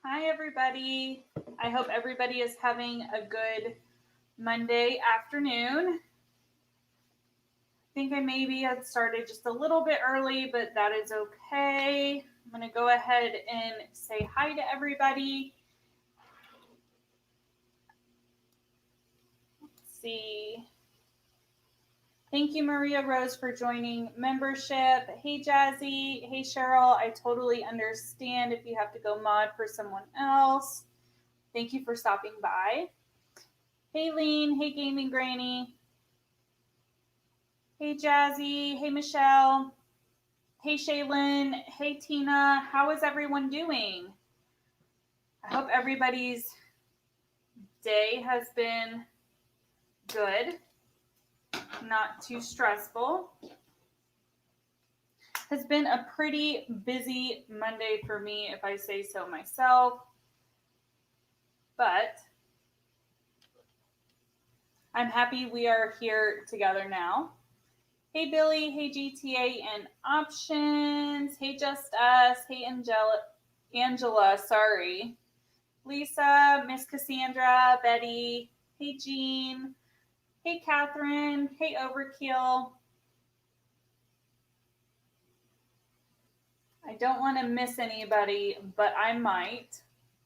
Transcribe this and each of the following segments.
Hi, everybody. I hope everybody is having a good Monday afternoon. I think I maybe had started just a little bit early, but that is okay. I'm going to go ahead and say hi to everybody. Let's see. Thank you, Maria Rose, for joining membership. Hey, Jazzy. Hey, Cheryl. I totally understand if you have to go mod for someone else. Thank you for stopping by. Hey, Lean. Hey, Gaming Granny. Hey, Jazzy. Hey, Michelle. Hey, Shaylin. Hey, Tina. How is everyone doing? I hope everybody's day has been good, not too stressful. Has been a pretty busy Monday for me, if I say so myself. But I'm happy we are here together now. Hey, Billy. Hey, GTA and Options. Hey, Just Us. Hey, Angela. Sorry. Lisa, Miss Cassandra, Betty. Hey, Jean. Hey, Catherine. Hey, Overkill. I don't want to miss anybody, but I might.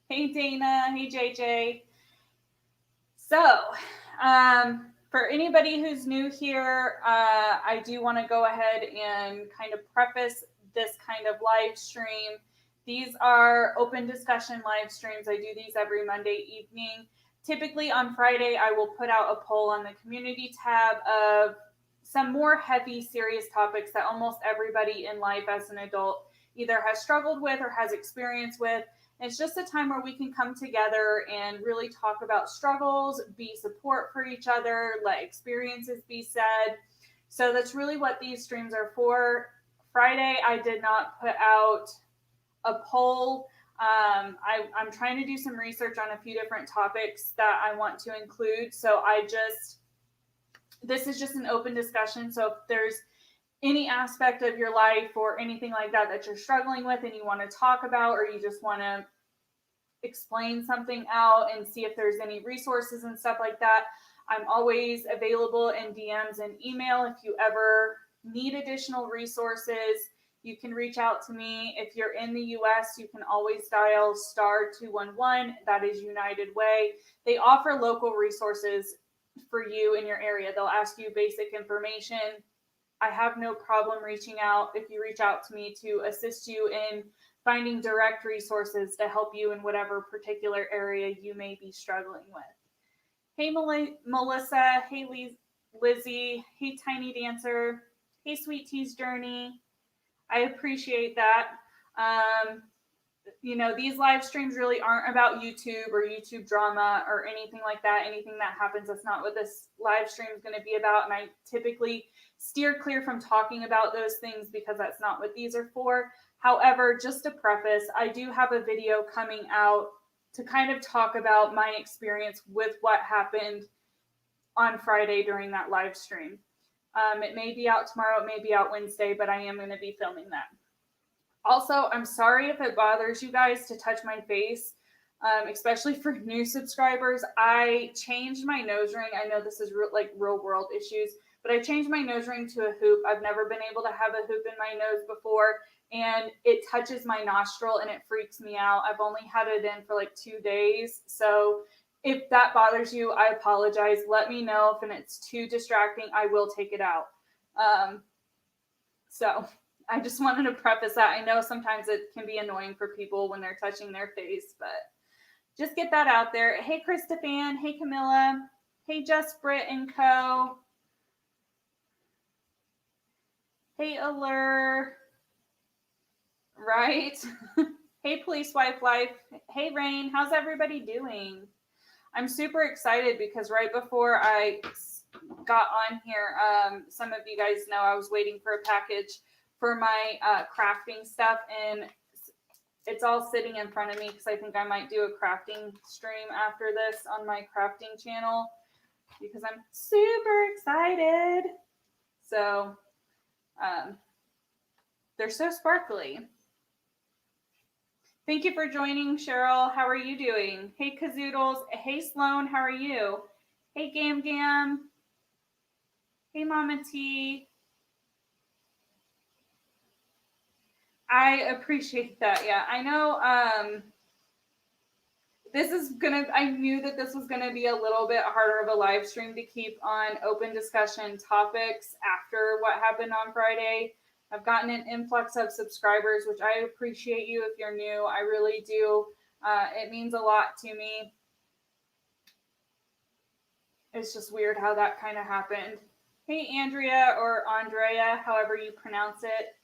Hey, Dana. Hey, JJ. So, for anybody who's new here, I do want to go ahead and kind of preface this kind of live stream. These are open discussion live streams. I do these every Monday evening. Typically on Friday, I will put out a poll on the community tab of some more heavy, serious topics that almost everybody in life as an adult either has struggled with or has experience with. It's just a time where we can come together and really talk about struggles, be support for each other, let experiences be said. So that's really what these streams are for. Friday, I did not put out a poll. I'm trying to do some research on a few different topics that I want to include. So this is just an open discussion. So if there's any aspect of your life or anything like that you're struggling with and you want to talk about, or you just want to explain something out and see if there's any resources and stuff like that, I'm always available in DMs and email. If you ever need additional resources, you can reach out to me. If you're in the US, you can always dial *211. That is United Way. They offer local resources for you in your area. They'll ask you basic information. I have no problem reaching out if you reach out to me to assist you in finding direct resources to help you in whatever particular area you may be struggling with. Hey, Melissa. Hey, Lizzie. Hey, Tiny Dancer. Hey, Sweet Tea's Journey. I appreciate that. These live streams really aren't about YouTube or YouTube drama or anything like that. Anything that happens, that's not what this live stream is going to be about. And I typically steer clear from talking about those things because that's not what these are for. However, just to preface, I do have a video coming out to kind of talk about my experience with what happened on Friday during that live stream. It may be out tomorrow, it may be out Wednesday, but I am going to be filming that. Also, I'm sorry if it bothers you guys to touch my face, especially for new subscribers. I changed my nose ring. I know this is real world issues, but I changed my nose ring to a hoop. I've never been able to have a hoop in my nose before, and it touches my nostril and it freaks me out. I've only had it in for like 2 days. So if that bothers you, I apologize. Let me know if it's too distracting. I will take it out. So I just wanted to preface that. I know sometimes it can be annoying for people when they're touching their face, but just get that out there. Hey, Christophan. Hey, Camilla. Hey, Just Brit and Co. Hey, Allure. Right? Hey, Police Wife Life. Hey, Rain. How's everybody doing? I'm super excited because right before I got on here, some of you guys know I was waiting for a package for my crafting stuff, and it's all sitting in front of me because I think I might do a crafting stream after this on my crafting channel because I'm super excited. So they're so sparkly. Thank you for joining, Cheryl. How are you doing? Hey, Kazoodles. Hey, Sloan. How are you? Hey, Gam Gam. Hey, Mama T. I appreciate that. Yeah, I know. I knew that this was gonna be a little bit harder of a live stream to keep on open discussion topics after what happened on Friday. I've gotten an influx of subscribers, which I appreciate you if you're new. I really do. It means a lot to me. It's just weird how that kind of happened. Hey, Andrea or Andrea, however you pronounce it.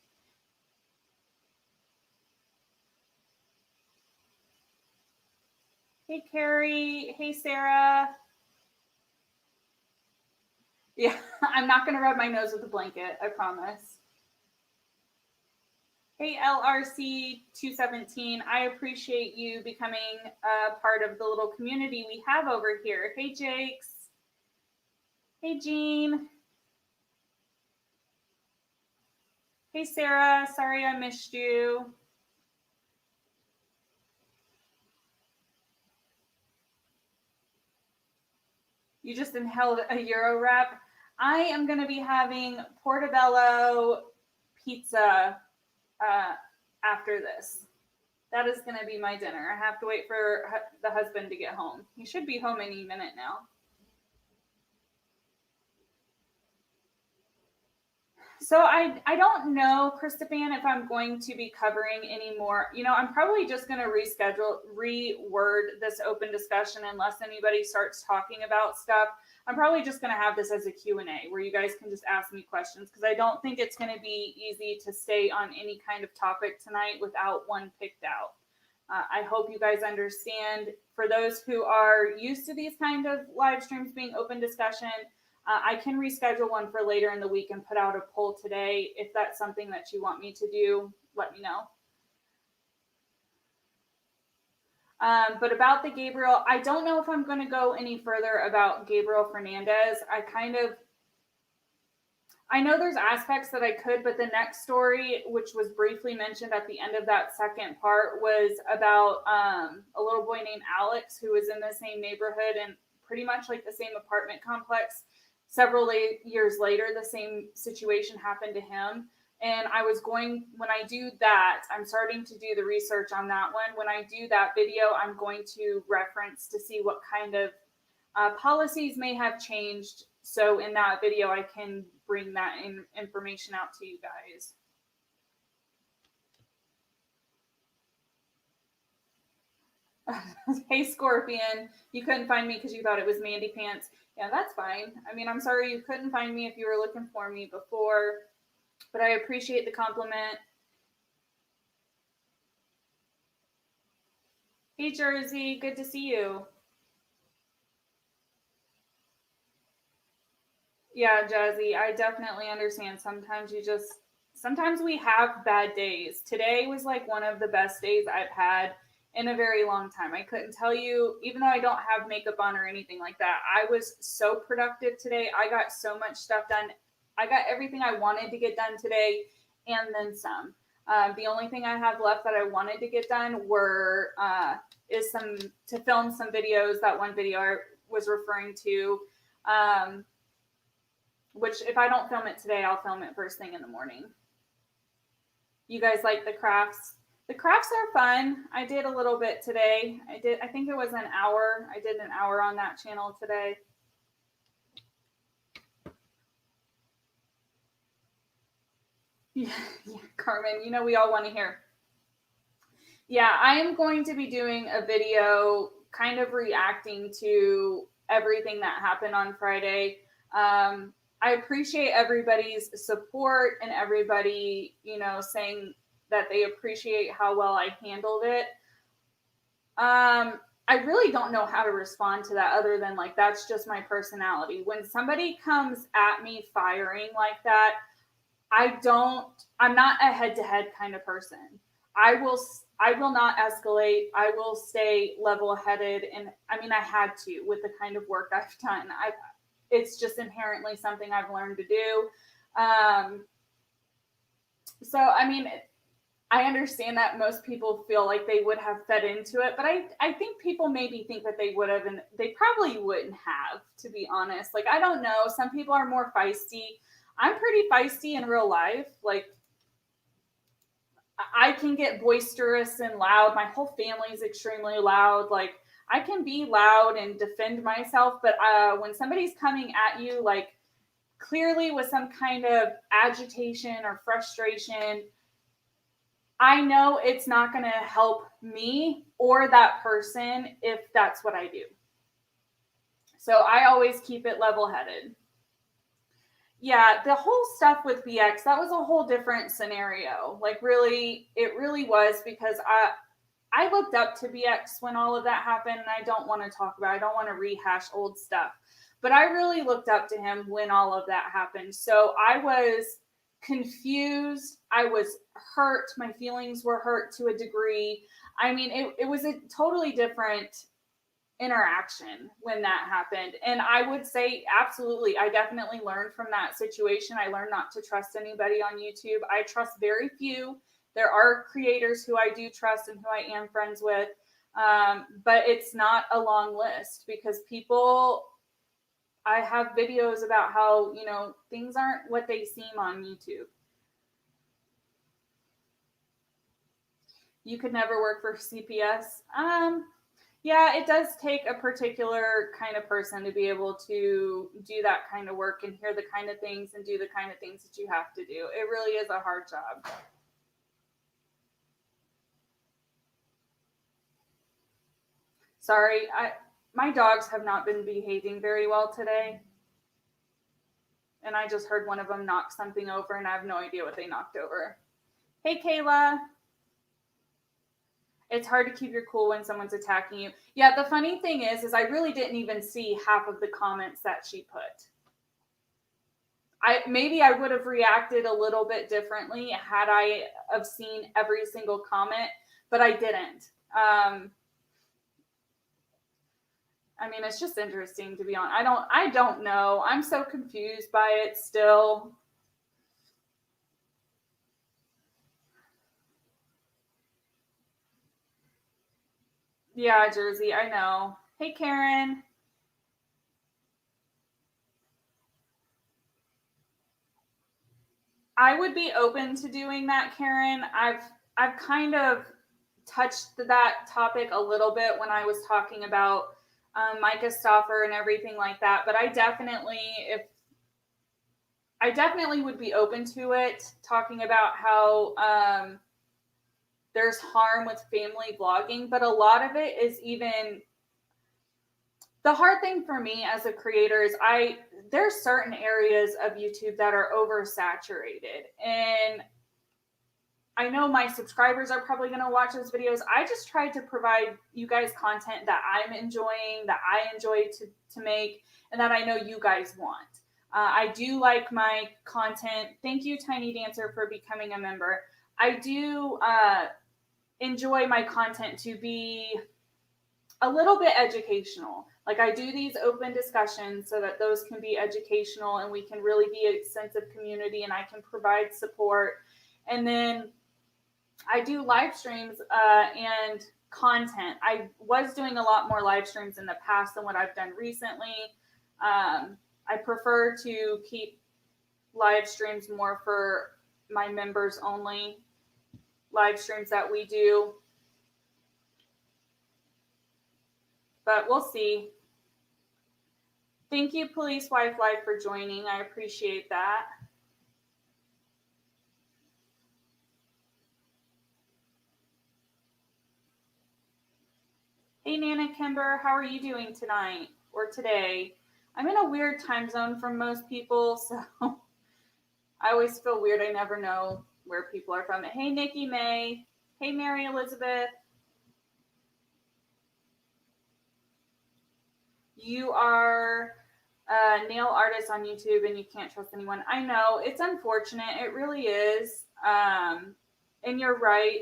Hey, Carrie. Hey, Sarah. Yeah, I'm not going to rub my nose with a blanket, I promise. Hey, LRC217. I appreciate you becoming a part of the little community we have over here. Hey, Jakes. Hey, Jean. Hey, Sarah. Sorry I missed you. You just inhaled a Euro wrap. I am going to be having portobello pizza after this. That is going to be my dinner. I have to wait for the husband to get home. He should be home any minute now. So I don't know, Christophan, if I'm going to be covering any more. I'm probably just going to reword this open discussion unless anybody starts talking about stuff. I'm probably just going to have this as a Q&A where you guys can just ask me questions because I don't think it's going to be easy to stay on any kind of topic tonight without one picked out. I hope you guys understand. For those who are used to these kind of live streams being open discussion, I can reschedule one for later in the week and put out a poll today. If that's something that you want me to do, let me know. But about the Gabriel, I don't know if I'm going to go any further about Gabriel Fernandez. I know there's aspects that I could, but the next story, which was briefly mentioned at the end of that second part, was about a little boy named Alex who was in the same neighborhood and pretty much like the same apartment complex. Several years later, the same situation happened to him. And when I do that, I'm starting to do the research on that one. When I do that video, I'm going to reference to see what kind of policies may have changed. So in that video, I can bring that information out to you guys. Hey, Scorpion, you couldn't find me because you thought it was Mandy Pants. Yeah, that's fine. I mean, I'm sorry you couldn't find me if you were looking for me before, but I appreciate the compliment. Hey, Jersey, good to see you. Yeah, Jazzy, I definitely understand. Sometimes we have bad days. Today was like one of the best days I've had in a very long time. I couldn't tell you, even though I don't have makeup on or anything like that, I was so productive today. I got so much stuff done. I got everything I wanted to get done today and then some. The only thing I have left that I wanted to get done is to film some videos. That one video I was referring to. Which if I don't film it today, I'll film it first thing in the morning. You guys like the crafts? The crafts are fun. I did a little bit today. I think it was an hour. I did an hour on that channel today. Yeah, Carmen, we all want to hear. Yeah, I am going to be doing a video kind of reacting to everything that happened on Friday. I appreciate everybody's support and everybody, saying that they appreciate how well I handled it. I really don't know how to respond to that other than like, that's just my personality. When somebody comes at me firing like that, I'm not a head-to-head kind of person. I will not escalate. I will stay level-headed. And I mean, I had to with the kind of work I've done. It's just inherently something I've learned to do. So, I mean, I understand that most people feel like they would have fed into it, but I think people maybe think that they would have, and they probably wouldn't have, to be honest. Like, I don't know. Some people are more feisty. I'm pretty feisty in real life. Like, I can get boisterous and loud. My whole family is extremely loud. Like, I can be loud and defend myself, but when somebody's coming at you, like, clearly with some kind of agitation or frustration, I know it's not going to help me or that person if that's what I do. So I always keep it level headed. Yeah, the whole stuff with BX, that was a whole different scenario. Like, really, it really was, because I looked up to BX when all of that happened, and I don't want to talk about it. I don't want to rehash old stuff. But I really looked up to him when all of that happened. So I was confused. I was hurt. My feelings were hurt to a degree. I mean, it was a totally different interaction when that happened. And I would say, absolutely, I definitely learned from that situation. I learned not to trust anybody on YouTube. I trust very few. There are creators who I do trust and who I am friends with. But it's not a long list, because people, I have videos about how, things aren't what they seem on YouTube. You could never work for CPS. Yeah, it does take a particular kind of person to be able to do that kind of work and hear the kind of things and do the kind of things that you have to do. It really is a hard job. Sorry, my dogs have not been behaving very well today. And I just heard one of them knock something over, and I have no idea what they knocked over. Hey, Kayla. It's hard to keep your cool when someone's attacking you. Yeah, the funny thing is I really didn't even see half of the comments that she put. Maybe I would have reacted a little bit differently had I have seen every single comment, but I didn't. I mean, it's just interesting, to be honest. I don't know. I'm so confused by it still. Yeah, Jersey, I know. Hey, Karen. I would be open to doing that, Karen. I've kind of touched that topic a little bit when I was talking about Micah Stoffer and everything like that. But I definitely would be open to it, talking about how there's harm with family vlogging, but a lot of it is even the hard thing for me as a creator is there's certain areas of YouTube that are oversaturated, and I know my subscribers are probably going to watch those videos. I just tried to provide you guys content that I'm enjoying, that I enjoy to make, and that I know you guys want. I do like my content. Thank you, Tiny Dancer, for becoming a member. I do enjoy my content to be a little bit educational. Like, I do these open discussions so that those can be educational and we can really be a sense of community, and I can provide support. And then I do live streams and content. I was doing a lot more live streams in the past than what I've done recently. I prefer to keep live streams more for my members only live streams that we do. But we'll see. Thank you, Police Wife Life, for joining. I appreciate that. Hey, Nana Kimber, how are you doing tonight or today? I'm in a weird time zone from most people, so I always feel weird. I never know where people are from. Hey, Nikki May. Hey, Mary Elizabeth. You are a nail artist on YouTube and you can't trust anyone. I know. It's unfortunate. It really is. And you're right.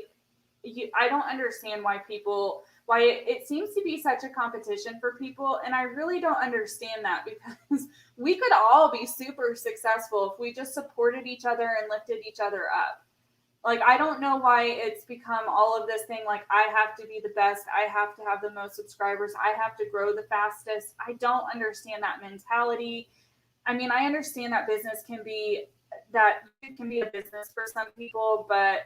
I don't understand why it seems to be such a competition for people. And I really don't understand that, because we could all be super successful if we just supported each other and lifted each other up. Like, I don't know why it's become all of this thing. Like, I have to be the best. I have to have the most subscribers. I have to grow the fastest. I don't understand that mentality. I mean, I understand that that it can be a business for some people, but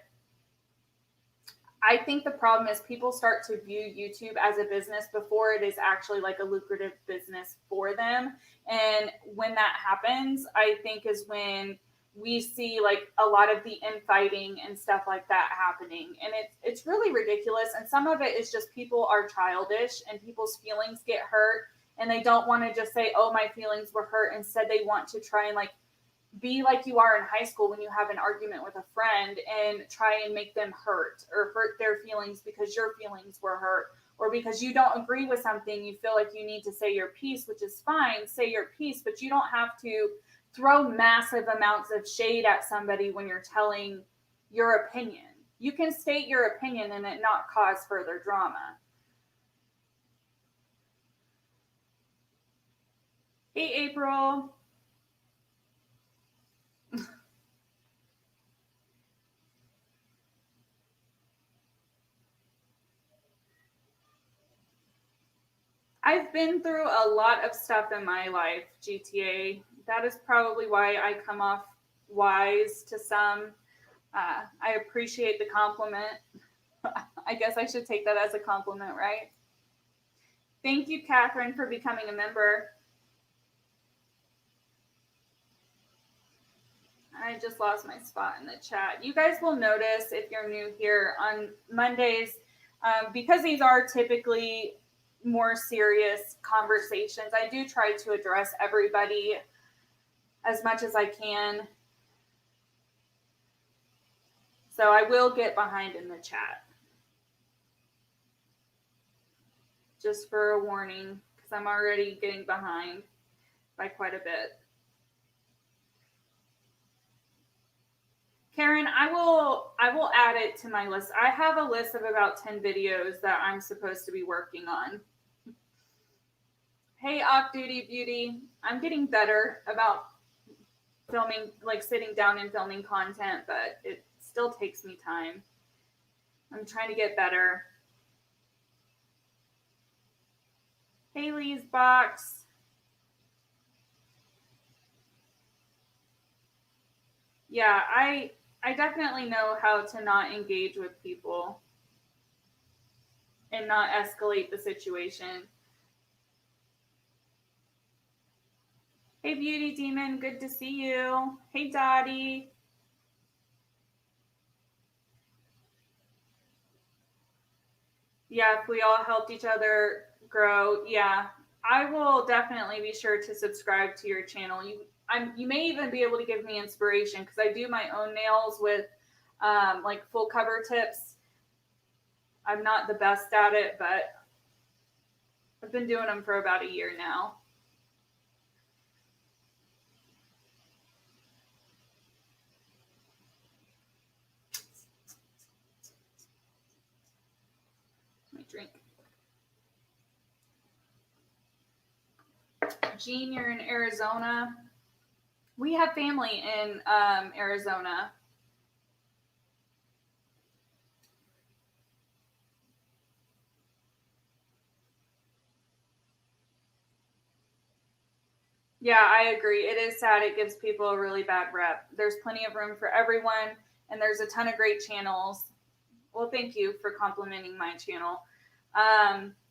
I think the problem is people start to view YouTube as a business before it is actually like a lucrative business for them. And when that happens, I think is when we see like a lot of the infighting and stuff like that happening. And it's really ridiculous. And some of it is just people are childish and people's feelings get hurt and they don't want to just say, oh, my feelings were hurt. Instead, they want to try and like be like you are in high school when you have an argument with a friend and try and make them hurt or hurt their feelings because your feelings were hurt, or because you don't agree with something, you feel like you need to say your piece, which is fine, say your piece, but you don't have to throw massive amounts of shade at somebody when you're telling your opinion. You can state your opinion and it not cause further drama. Hey, April. I've been through a lot of stuff in my life, GTA. That is probably why I come off wise to some. I appreciate the compliment. I guess I should take that as a compliment, right? Thank you, Catherine, for becoming a member. I just lost my spot in the chat. You guys will notice if you're new here on Mondays, because these are typically more serious conversations, I do try to address everybody as much as I can. So I will get behind in the chat. Just for a warning, because I'm already getting behind by quite a bit. Karen, I will add it to my list. I have a list of about 10 videos that I'm supposed to be working on. Hey, Off Duty Beauty. I'm getting better about filming, like sitting down and filming content, but it still takes me time. I'm trying to get better. Haley's Box. Yeah, I definitely know how to not engage with people and not escalate the situation. Hey, Beauty Demon, good to see you. Hey, Dottie. Yeah, if we all helped each other grow, yeah, I will definitely be sure to subscribe to your channel. You may even be able to give me inspiration because I do my own nails with like full cover tips. I'm not the best at it, but I've been doing them for about a year now. Let me drink. Jean, you're in Arizona. We have family in Arizona. Yeah, I agree. It is sad. It gives people a really bad rep. There's plenty of room for everyone, and there's a ton of great channels. Well, thank you for complimenting my channel.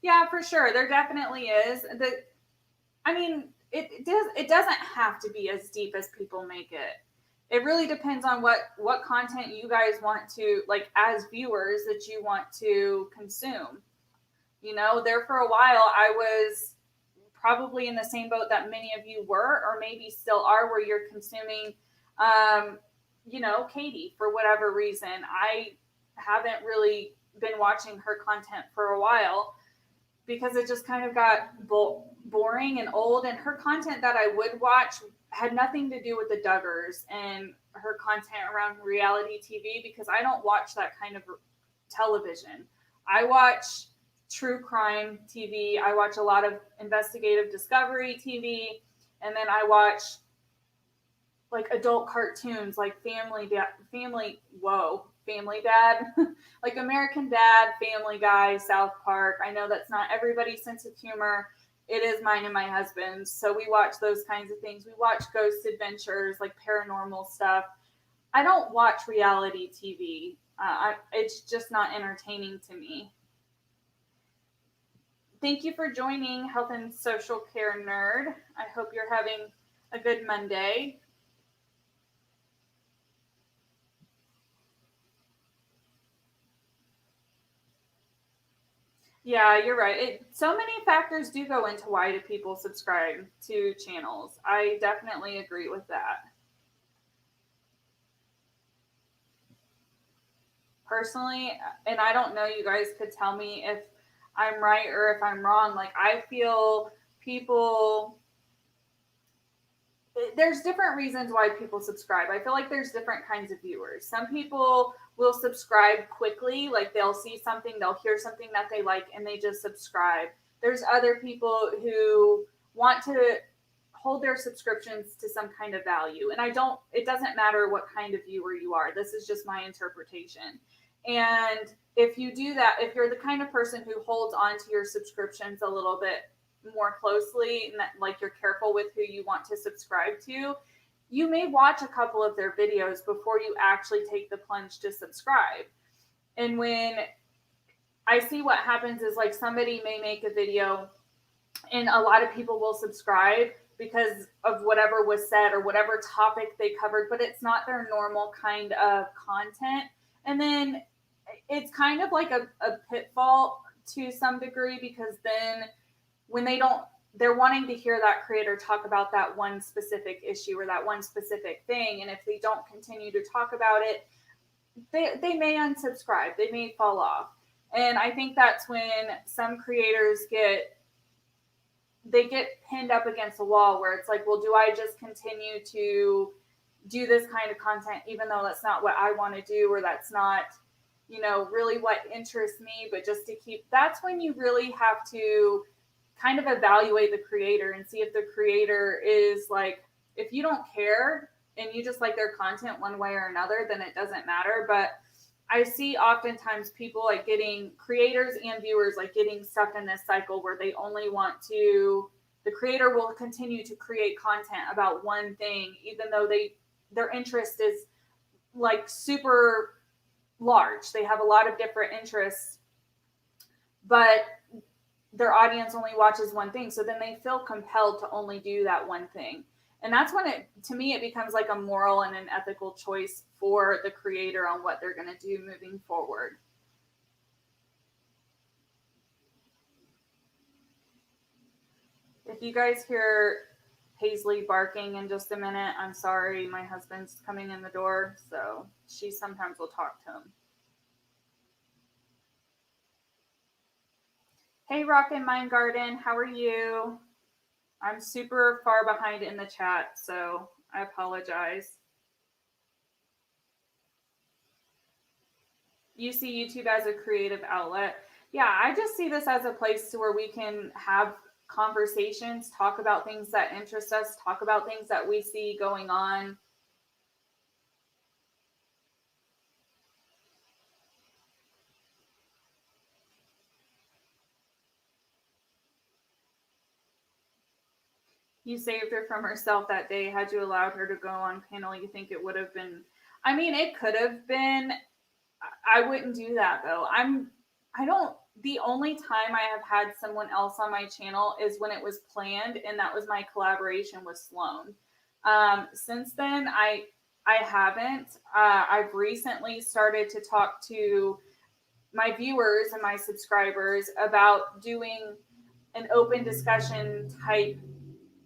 Yeah, for sure. There definitely is. I mean, it doesn't have to be as deep as people make it. It really depends on what content you guys want to, like, as viewers, that you want to consume. You know, there for a while I was probably in the same boat that many of you were, or maybe still are, where you're consuming, you know, Katie for whatever reason. I haven't really been watching her content for a while because it just kind of got boring and old. And her content that I would watch had nothing to do with the Duggars and her content around reality TV, because I don't watch that kind of television. I watch true crime TV. I watch a lot of investigative discovery TV, and then I watch like adult cartoons, like Family Family Dad, like American Dad, Family Guy, South Park. I know that's not everybody's sense of humor. It is mine and my husband's. So we watch those kinds of things. We watch ghost adventures, like paranormal stuff. I don't watch reality TV. It's just not entertaining to me. Thank you for joining Health and Social Care Nerd. I hope you're having a good Monday. Yeah, you're right. So many factors do go into why do people subscribe to channels. I definitely agree with that. Personally, and I don't know, you guys could tell me if I'm right or if I'm wrong. Like, I feel people, there's different reasons why people subscribe. I feel like there's different kinds of viewers. Some people will subscribe quickly, like they'll see something, they'll hear something that they like, and they just subscribe. There's other people who want to hold their subscriptions to some kind of value. And it doesn't matter what kind of viewer you are. This is just my interpretation. And if you do that, if you're the kind of person who holds on to your subscriptions a little bit more closely and that, like, you're careful with who you want to subscribe to, you may watch a couple of their videos before you actually take the plunge to subscribe. And when I see what happens is, like, somebody may make a video and a lot of people will subscribe because of whatever was said or whatever topic they covered, but it's not their normal kind of content. And then it's kind of like a pitfall to some degree, because then when they're wanting to hear that creator talk about that one specific issue or that one specific thing. And if they don't continue to talk about it, they may unsubscribe, they may fall off. And I think that's when some creators get pinned up against a wall, where it's like, well, do I just continue to do this kind of content even though that's not what I want to do, or that's not, really what interests me, but just to keep, that's when you really have to kind of evaluate the creator and see if the creator is like, if you don't care and you just like their content one way or another, then it doesn't matter. But I see oftentimes people, like, getting creators and viewers, like, getting stuck in this cycle where they only want to, the creator will continue to create content about one thing, even though their interest is like super large. They have a lot of different interests, but their audience only watches one thing. So then they feel compelled to only do that one thing. And that's when to me, it becomes like a moral and an ethical choice for the creator on what they're going to do moving forward. If you guys hear Paisley barking in just a minute, I'm sorry. My husband's coming in the door, so she sometimes will talk to him. Hey, Rockin' Mind Garden, how are you? I'm super far behind in the chat, so I apologize. You see YouTube as a creative outlet. Yeah, I just see this as a place to where we can have conversations, talk about things that interest us, talk about things that we see going on. You saved her from herself that day. Had you allowed her to go on panel, you think it would have been, I mean, it could have been. I wouldn't do that though. The only time I have had someone else on my channel is when it was planned, and that was my collaboration with Sloan. Since then, I haven't. I've recently started to talk to my viewers and my subscribers about doing an open discussion type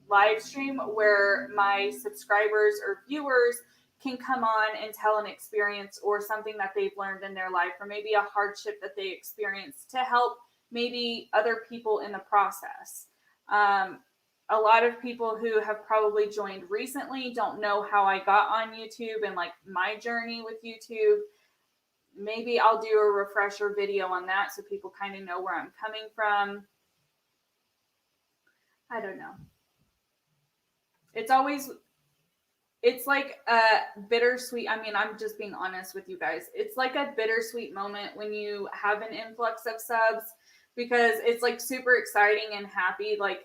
live stream where my subscribers or viewers can come on and tell an experience or something that they've learned in their life, or maybe a hardship that they experienced, to help maybe other people in the process. A lot of people who have probably joined recently don't know how I got on YouTube and like my journey with YouTube. Maybe I'll do a refresher video on that so people kind of know where I'm coming from. I don't know. It's always it's like a bittersweet. I mean, I'm just being honest with you guys. It's like a bittersweet moment when you have an influx of subs because it's like super exciting and happy. Like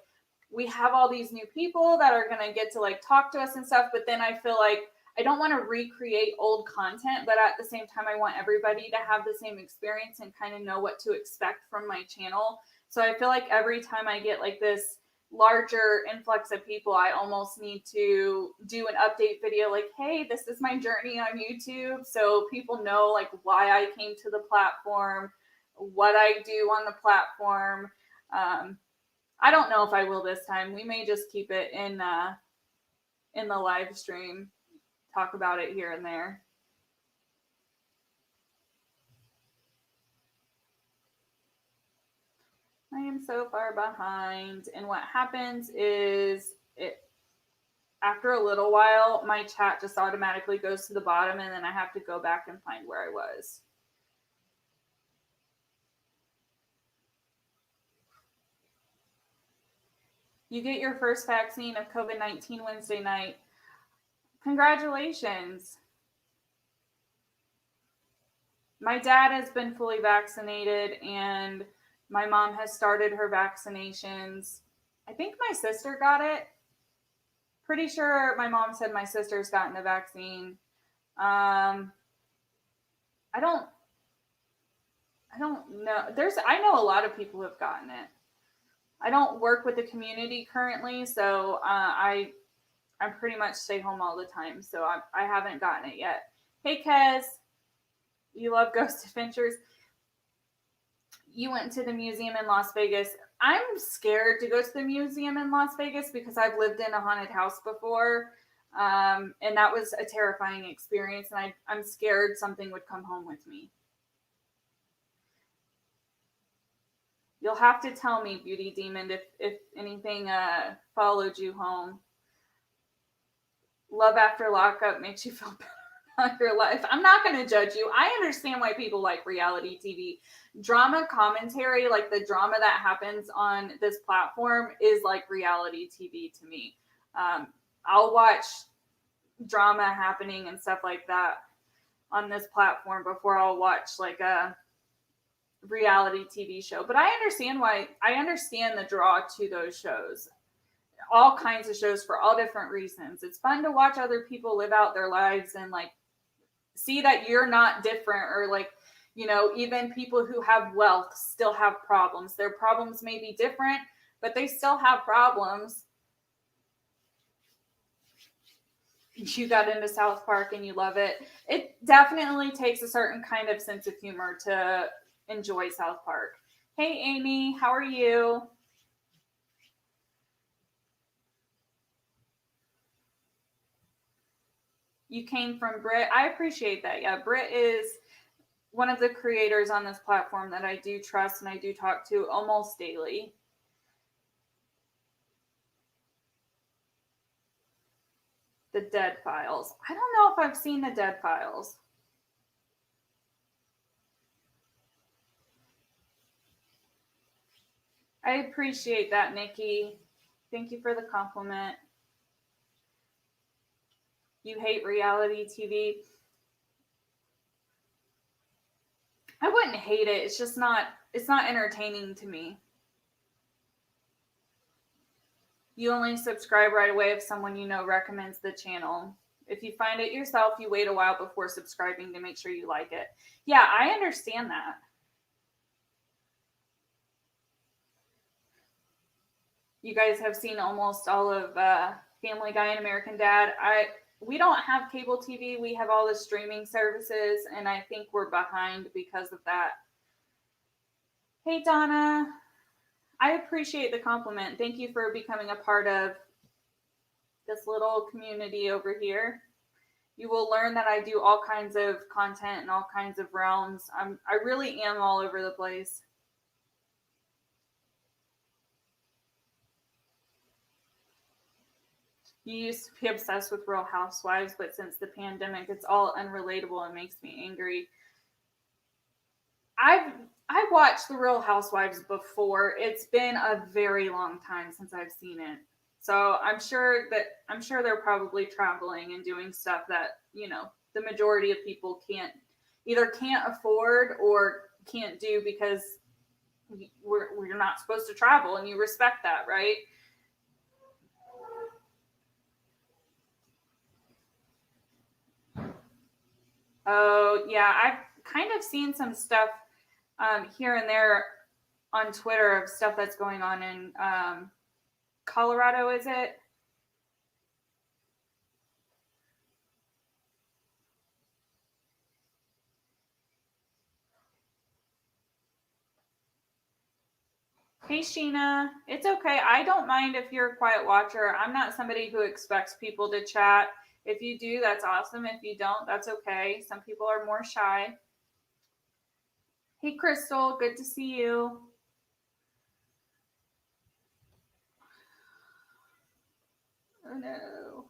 we have all these new people that are going to get to like talk to us and stuff, but then I feel like I don't want to recreate old content, but at the same time I want everybody to have the same experience and kind of know what to expect from my channel. So I feel like every time I get like this larger influx of people, I almost need to do an update video like, hey, this is my journey on YouTube, so people know like why I came to the platform, what I do on the platform. I don't know if I will this time. We may just keep it in the live stream, talk about it here and there. I am so far behind, and what happens is after a little while, my chat just automatically goes to the bottom, and then I have to go back and find where I was. You get your first vaccine of COVID-19 Wednesday night. Congratulations. My dad has been fully vaccinated, and my mom has started her vaccinations. I think my sister got it. Pretty sure my mom said my sister's gotten the vaccine. I don't know. I know a lot of people who have gotten it. I don't work with the community currently, so I'm pretty much stay home all the time. So I haven't gotten it yet. Hey, Kez, you love Ghost Adventures. You went to the museum in Las Vegas. I'm scared to go to the museum in Las Vegas because I've lived in a haunted house before. And that was a terrifying experience. And I'm scared something would come home with me. You'll have to tell me, Beauty Demon, if anything followed you home. Love after lockup makes you feel better about your life. I'm not going to judge you. I understand why people like reality TV. Drama commentary, like the drama that happens on this platform, is like reality TV to me. I'll watch drama happening and stuff like that on this platform before I'll watch like a reality TV show. But I understand the draw to those shows. All kinds of shows for all different reasons. It's fun to watch other people live out their lives and like see that you're not different, or like, you know, even people who have wealth still have problems. Their problems may be different, but they still have problems. You got into South Park and you love it. It definitely takes a certain kind of sense of humor to enjoy South Park. Hey, Amy, how are you? You came from Britt. I appreciate that. Yeah, Britt is one of the creators on this platform that I do trust and I do talk to almost daily. The Dead Files. I don't know if I've seen the Dead Files. I appreciate that, Nikki. Thank you for the compliment. You hate reality TV. I wouldn't hate it. It's just not entertaining to me. You only subscribe right away if someone you know recommends the channel. If you find it yourself, you wait a while before subscribing to make sure you like it. Yeah, I understand that. You guys have seen almost all of Family Guy and American Dad. We don't have cable TV. We have all the streaming services, and I think we're behind because of that. Hey, Donna. I appreciate the compliment. Thank you for becoming a part of this little community over here. You will learn that I do all kinds of content in all kinds of realms. I really am all over the place. You used to be obsessed with Real Housewives, but since the pandemic, it's all unrelatable and makes me angry. I watched the Real Housewives before. It's been a very long time since I've seen it. So I'm sure they're probably traveling and doing stuff that, you know, the majority of people can't afford or can't do because we're not supposed to travel, and you respect that, right? Oh, yeah, I've kind of seen some stuff here and there on Twitter of stuff that's going on in Colorado, is it? Hey, Sheena. It's okay. I don't mind if you're a quiet watcher. I'm not somebody who expects people to chat. If you do, that's awesome. If you don't, that's okay. Some people are more shy. Hey, Crystal. Good to see you. Oh, no.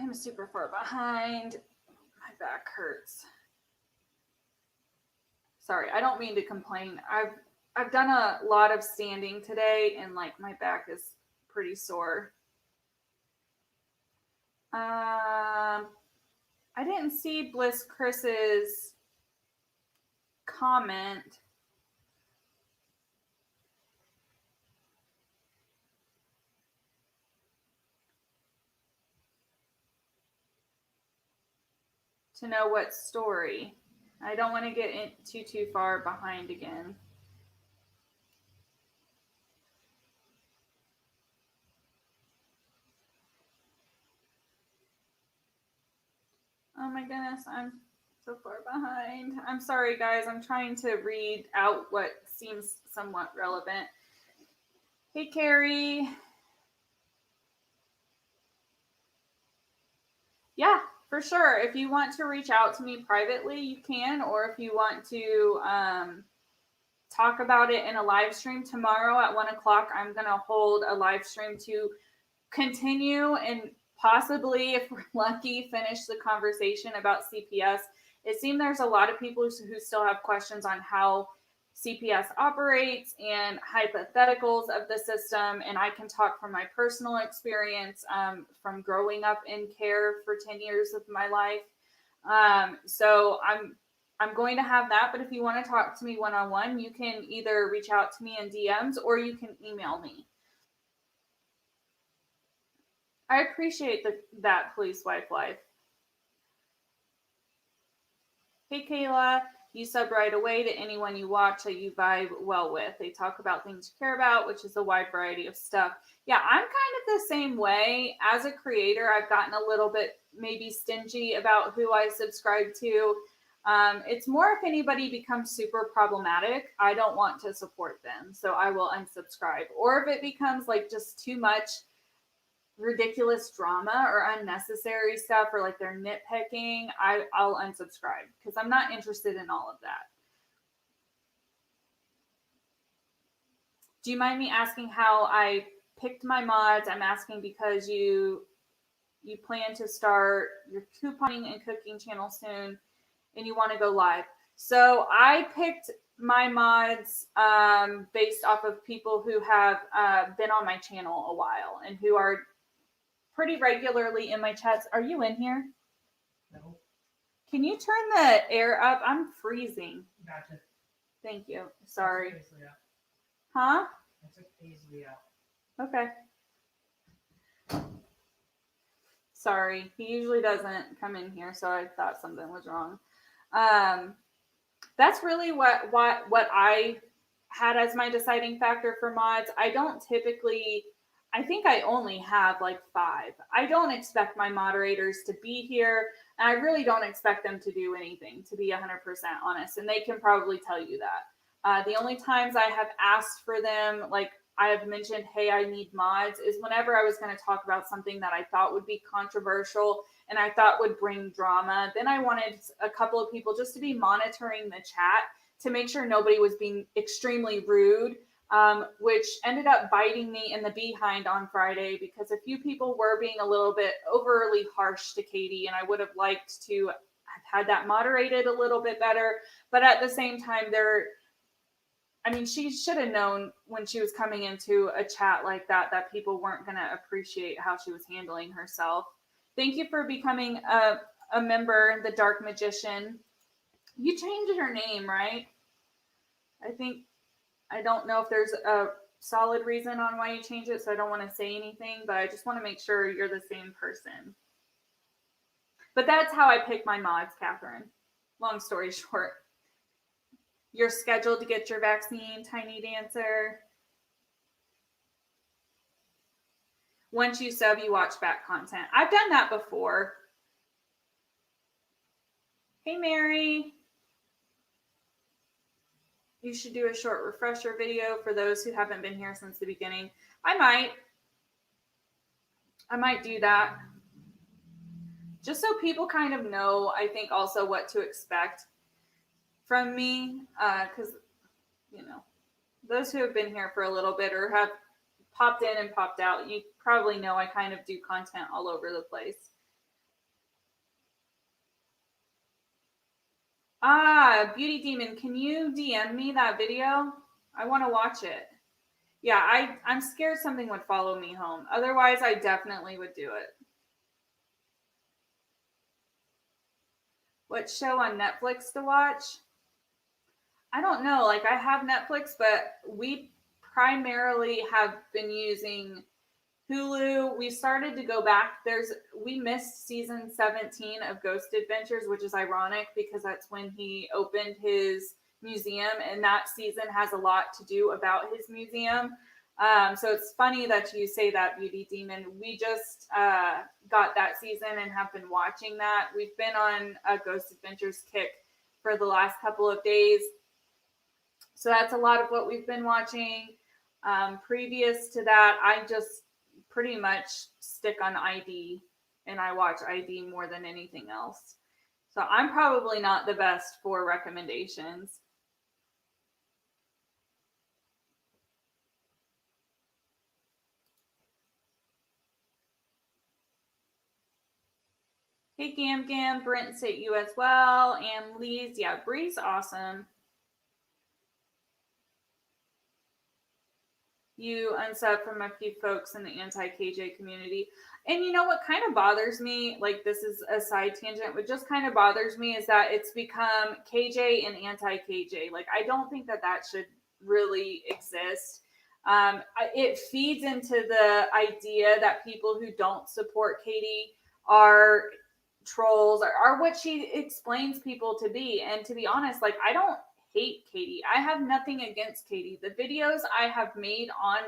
I'm super far behind. My back hurts. Sorry, I don't mean to complain. I've done a lot of standing today, and like my back is pretty sore. I didn't see Bliss Chris's comment. To know what story. I don't want to get too far behind again. Oh my goodness, I'm so far behind. I'm sorry, guys. I'm trying to read out what seems somewhat relevant. Hey, Carrie. Yeah, for sure. If you want to reach out to me privately, you can, or if you want to talk about it in a live stream tomorrow at 1 o'clock, I'm going to hold a live stream to continue and possibly, if we're lucky, finish the conversation about CPS. It seems there's a lot of people who still have questions on how CPS operates and hypotheticals of the system. And I can talk from my personal experience from growing up in care for 10 years of my life. So I'm going to have that, but if you want to talk to me one on one, you can either reach out to me in DMs or you can email me. I appreciate that, Police Wife Life. Hey, Kayla, you sub right away to anyone you watch that you vibe well with. They talk about things you care about, which is a wide variety of stuff. Yeah, I'm kind of the same way. As a creator, I've gotten a little bit maybe stingy about who I subscribe to. It's more if anybody becomes super problematic, I don't want to support them. So I will unsubscribe. Or if it becomes like just too much ridiculous drama or unnecessary stuff or like they're nitpicking, I'll unsubscribe because I'm not interested in all of that. Do you mind me asking how I picked my mods? I'm asking because you plan to start your couponing and cooking channel soon and you want to go live. So I picked my mods based off of people who have been on my channel a while and who are pretty regularly in my chats. Are you in here? No. Can you turn the air up? I'm freezing. Gotcha. Thank you. Sorry. Yeah. Huh? I took Paisley out. Okay. Sorry. He usually doesn't come in here, so I thought something was wrong. That's really what I had as my deciding factor for mods. I don't typically, I think I only have like 5. I don't expect my moderators to be here, and I really don't expect them to do anything, to be 100% honest, and they can probably tell you that. The only times I have asked for them, like I have mentioned, hey, I need mods, is whenever I was going to talk about something that I thought would be controversial and I thought would bring drama. Then I wanted a couple of people just to be monitoring the chat to make sure nobody was being extremely rude, which ended up biting me in the behind on Friday because a few people were being a little bit overly harsh to Katie, and I would have liked to I've had that moderated a little bit better, but at the same time, she should have known when she was coming into a chat like that people weren't going to appreciate how she was handling herself. Thank you for becoming a member, the Dark Magician. You changed your name, right? I don't know if there's a solid reason on why you changed it, so I don't want to say anything, but I just want to make sure you're the same person. But that's how I pick my mods, Catherine. Long story short. You're scheduled to get your vaccine, Tiny Dancer. Once you sub, you watch back content. I've done that before. Hey, Mary. You should do a short refresher video for those who haven't been here since the beginning. I might do that. Just so people kind of know, I think also what to expect from me. Because, those who have been here for a little bit or have popped in and popped out, you probably know I kind of do content all over the place. Beauty Demon, can you DM me that video? I want to watch it. Yeah, I'm scared something would follow me home. Otherwise, I definitely would do it. What show on Netflix to watch? I don't know. Like, I have Netflix, but we primarily have been using Hulu. We started to go back. We missed season 17 of Ghost Adventures, which is ironic because that's when he opened his museum, and that season has a lot to do about his museum. So it's funny that you say that, Beauty Demon. We just got that season and have been watching that. We've been on a Ghost Adventures kick for the last couple of days. So that's a lot of what we've been watching. Previous to that, I just pretty much stick on ID, and I watch ID more than anything else. So I'm probably not the best for recommendations. Hey, Gam Gam, Brent sent you as well. And Lee's, yeah, Bree's awesome. You unsub from a few folks in the anti-KJ community. And you know what kind of bothers me, like this is a side tangent, what just kind of bothers me is that it's become KJ and anti-KJ. Like, I don't think that should really exist. It feeds into the idea that people who don't support Katie are trolls, or are what she explains people to be. And to be honest, like, I don't hate Katie. I have nothing against Katie. The videos I have made on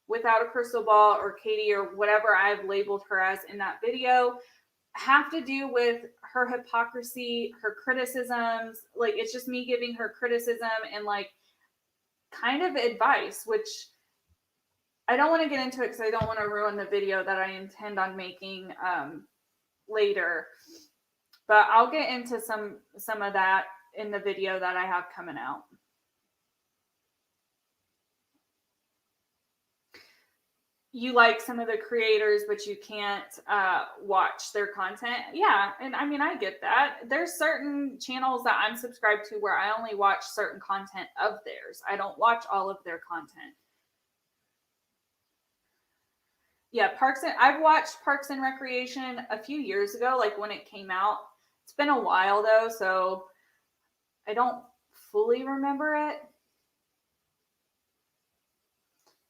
Without a Crystal Ball or Katie or whatever I've labeled her as in that video have to do with her hypocrisy, her criticisms. Like, it's just me giving her criticism and like kind of advice, which I don't want to get into it because I don't want to ruin the video that I intend on making later. But I'll get into some of that in the video that I have coming out. You like some of the creators, but you can't watch their content. Yeah, and I mean, I get that. There's certain channels that I'm subscribed to where I only watch certain content of theirs. I don't watch all of their content. Yeah, I've watched Parks and Recreation a few years ago, like when it came out. It's been a while though, so I don't fully remember it.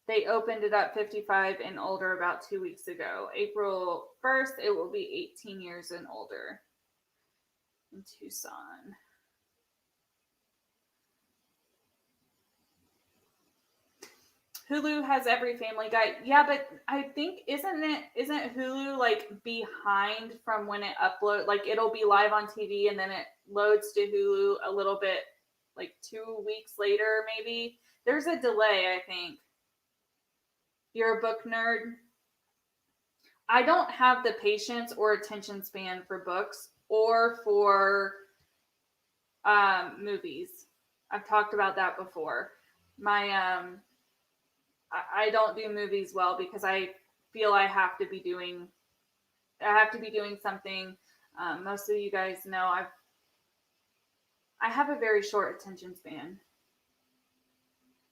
They opened it up 55 and older about 2 weeks ago. April 1st, it will be 18 years and older in Tucson. Hulu has every Family Guy. Yeah, but I think isn't Hulu like behind from when it uploads? Like, it'll be live on TV and then it loads to Hulu a little bit, like 2 weeks later, maybe. There's a delay, I think. You're a book nerd. I don't have the patience or attention span for books or for movies. I've talked about that before. I don't do movies well because I feel I have to be doing something. Most of you guys know I have a very short attention span.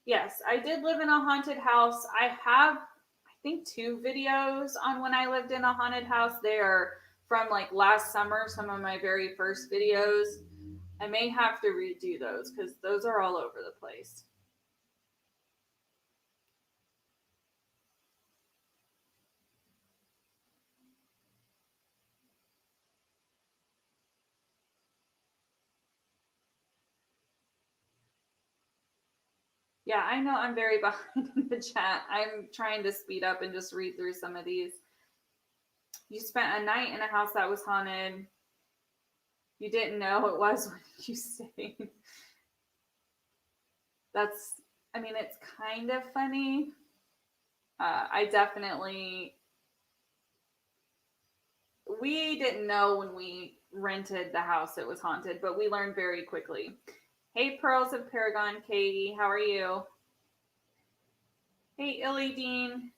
Yes, I did live in a haunted house. I have, I think, 2 videos on when I lived in a haunted house. They are from like last summer, some of my very first videos. I may have to redo those because those are all over the place. Yeah, I know I'm very behind in the chat. I'm trying to speed up and just read through some of these. You spent a night in a house that was haunted. You didn't know it was when you stayed. That's, I mean, it's kind of funny. I definitely, we didn't know when we rented the house it was haunted, but we learned very quickly. Hey, Pearls of Paragon, Katie, how are you? Hey, Illy Dean,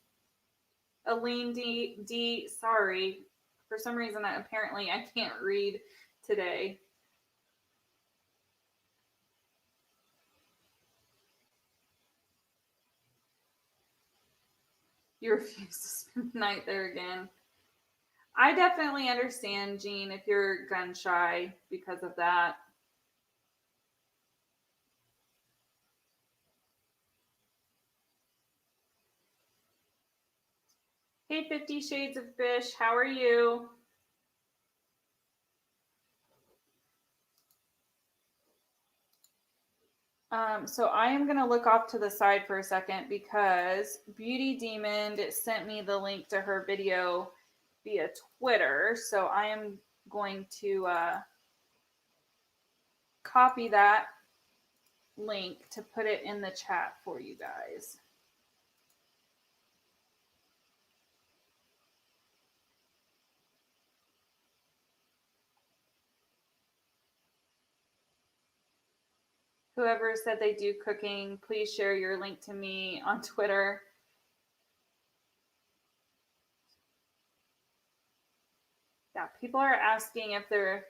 Aline D, sorry. For some reason, apparently I can't read today. You refuse to spend the night there again. I definitely understand, Jean, if you're gun shy because of that. Hey, 50 Shades of Fish, how are you? So I am going to look off to the side for a second because Beauty Demon sent me the link to her video via Twitter. So I am going to copy that link to put it in the chat for you guys. Whoever said they do cooking, please share your link to me on Twitter. Yeah, people are asking if they're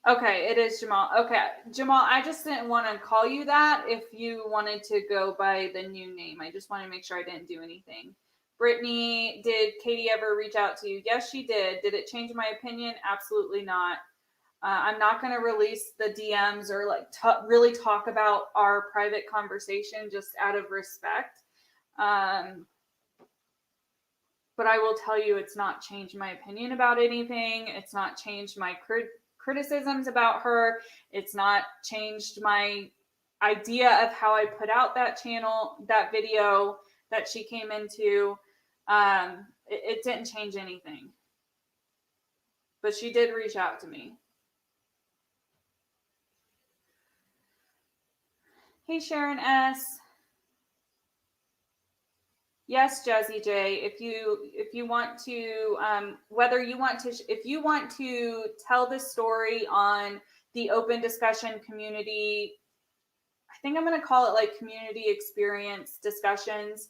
okay. It is Jamal. Okay, Jamal, I just didn't want to call you that if you wanted to go by the new name. I just want to make sure I didn't do anything. Brittany, did Katie ever reach out to you? Yes, she did. Did it change my opinion? Absolutely not. I'm not going to release the DMs or like really talk about our private conversation just out of respect. But I will tell you, it's not changed my opinion about anything. It's not changed my criticisms about her. It's not changed my idea of how I put out that channel, that video that she came into. It didn't change anything. But she did reach out to me. Hey, Sharon S. Yes, Jazzy J. If you want to, if you want to tell this story on the open discussion community, I think I'm going to call it like community experience discussions.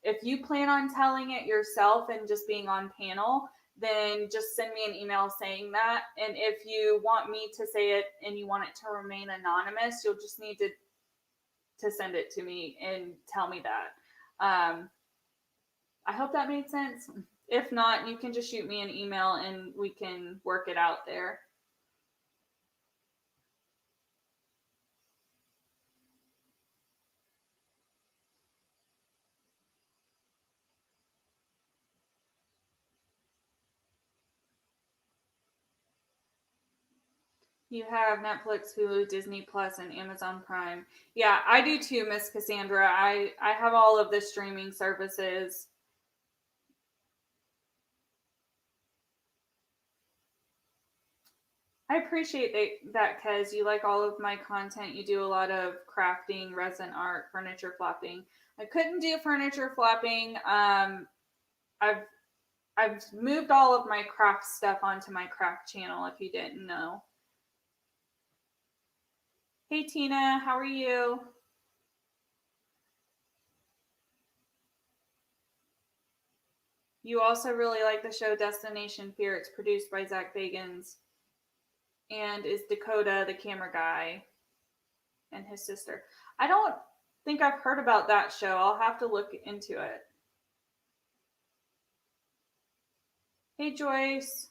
If you plan on telling it yourself and just being on panel, then just send me an email saying that. And if you want me to say it and you want it to remain anonymous, you'll just need to send it to me and tell me that. I hope that made sense. If not, you can just shoot me an email and we can work it out there. You have Netflix, Hulu, Disney Plus, and Amazon Prime. Yeah, I do too, Miss Cassandra. I have all of the streaming services. I appreciate that, Kez. You like all of my content. You do a lot of crafting, resin art, furniture flopping. I couldn't do furniture flopping. I've moved all of my craft stuff onto my craft channel, if you didn't know. Hey, Tina, how are you? You also really like the show Destination Fear. It's produced by Zach Bagans and is Dakota, the camera guy, and his sister. I don't think I've heard about that show. I'll have to look into it. Hey, Joyce.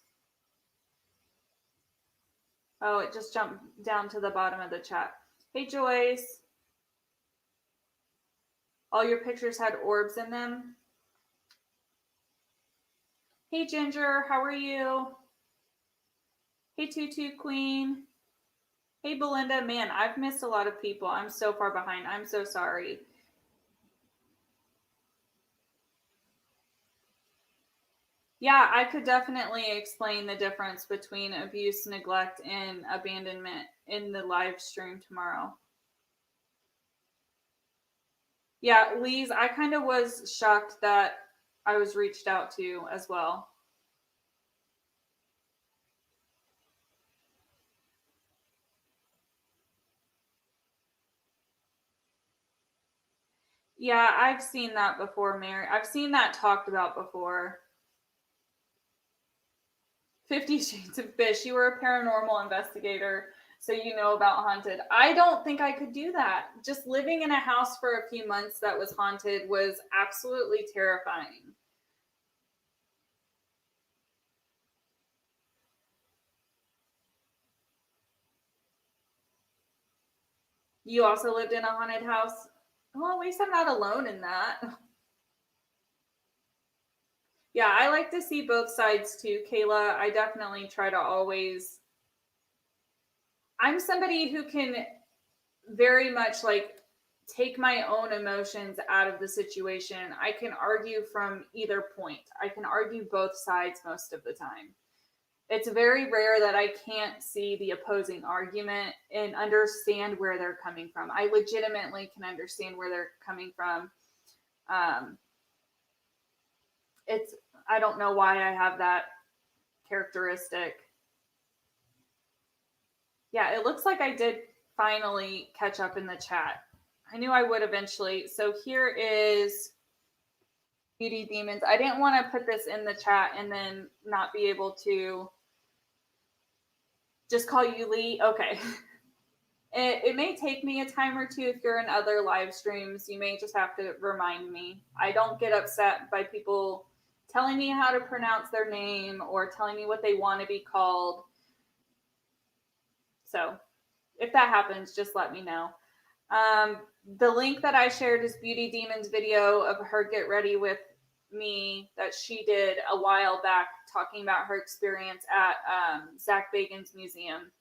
Oh, it just jumped down to the bottom of the chat. Hey, Joyce. All your pictures had orbs in them. Hey, Ginger. How are you? Hey, Tutu Queen. Hey, Belinda. Man, I've missed a lot of people. I'm so far behind. I'm so sorry. Yeah, I could definitely explain the difference between abuse, neglect, and abandonment in the live stream tomorrow. Yeah, Lise, I kind of was shocked that I was reached out to as well. Yeah, I've seen that before, Mary. I've seen that talked about before. 50 Shades of Fish. You were a paranormal investigator, so you know about haunted. I don't think I could do that. Just living in a house for a few months that was haunted was absolutely terrifying. You also lived in a haunted house? Well, at least I'm not alone in that. Yeah, I like to see both sides too, Kayla. I definitely try to always. I'm somebody who can very much like take my own emotions out of the situation. I can argue from either point. I can argue both sides most of the time. It's very rare that I can't see the opposing argument and understand where they're coming from. I legitimately can understand where they're coming from. Um, it's I don't know why I have that characteristic. Yeah, it looks like I did finally catch up in the chat. I knew I would eventually. So here is Beauty Demons. I didn't want to put this in the chat and then not be able to just call you Lee. Okay. It may take me a time or two if you're in other live streams. You may just have to remind me. I don't get upset by people telling me how to pronounce their name or telling me what they want to be called. So if that happens, just let me know. The link that I shared is Beauty Demon's video of her Get Ready With Me that she did a while back talking about her experience at Zach Bagans Museum.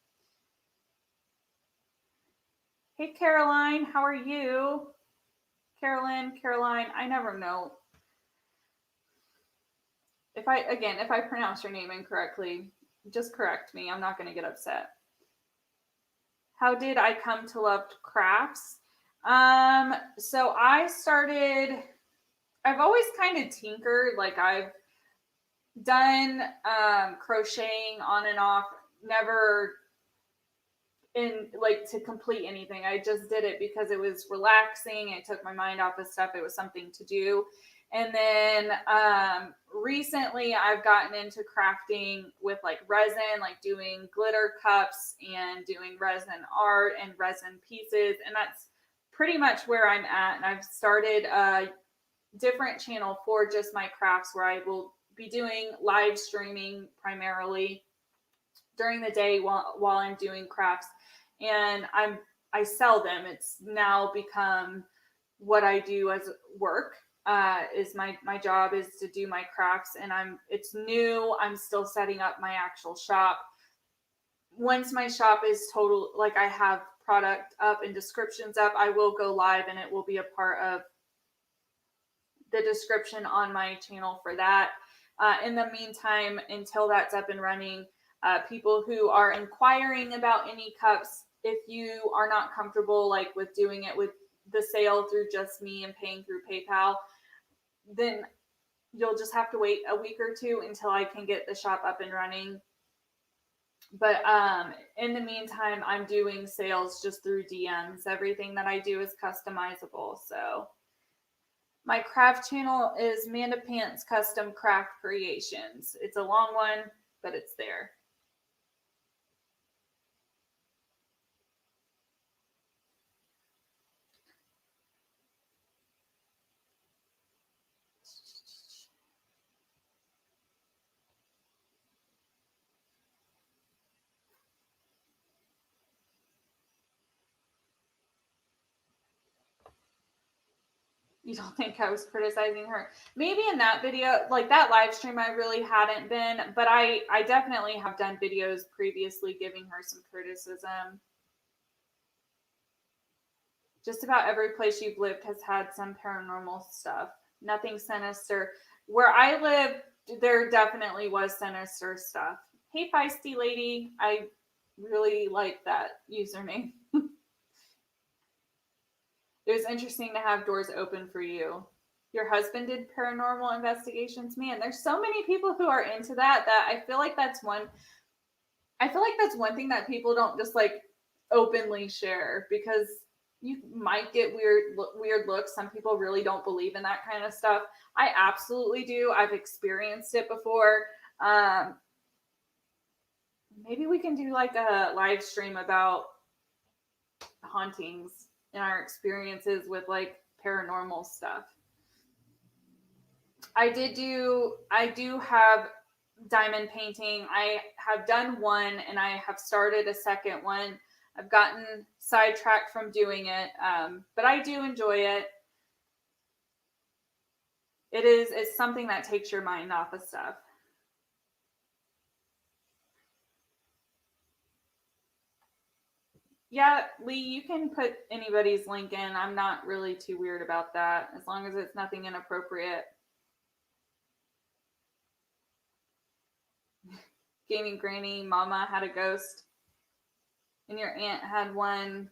Hey, Caroline, how are you? Caroline, I never know. If I pronounce your name incorrectly, just correct me. I'm not going to get upset. How did I come to love crafts? So I've always kind of tinkered. Like I've done crocheting on and off, never in like to complete anything. I just did it because it was relaxing. It took my mind off of stuff. It was something to do. And then recently I've gotten into crafting with like resin, like doing glitter cups and doing resin art and resin pieces. And that's pretty much where I'm at. And I've started a different channel for just my crafts where I will be doing live streaming primarily during the day while I'm doing crafts. And I sell them. It's now become what I do as work. Is my job is to do my crafts, and it's new. I'm still setting up my actual shop. Once my shop is total, like I have product up and descriptions up, I will go live and it will be a part of the description on my channel for that. In the meantime, until that's up and running, people who are inquiring about any cups, if you are not comfortable like with doing it with the sale through just me and paying through PayPal, then you'll just have to wait a week or two until I can get the shop up and running. But in the meantime, I'm doing sales just through DMs. Everything that I do is customizable. So My craft channel is Manda Pants Custom Craft Creations. It's a long one, but it's there. You don't think I was criticizing her? Maybe in that video, like that live stream, I really hadn't been, but I definitely have done videos previously giving her some criticism. Just about every place you've lived has had some paranormal stuff. Nothing sinister. Where I live, there definitely was sinister stuff. Hey, feisty lady. I really like that username. It was interesting to have doors open for you. Your husband did paranormal investigations. Man, there's so many people who are into that I feel like that's one thing that people don't just like openly share, because you might get weird looks. Some people really don't believe in that kind of stuff. I absolutely do. I've experienced it before. Maybe we can do like a live stream about hauntings and our experiences with like paranormal stuff. I do have diamond painting. I have done one and I have started a second one. I've gotten sidetracked from doing it, but I do enjoy it. It's something that takes your mind off of stuff. Yeah, Lee, you can put anybody's link in. I'm not really too weird about that, as long as it's nothing inappropriate. Gaming Granny, Mama had a ghost, and your aunt had one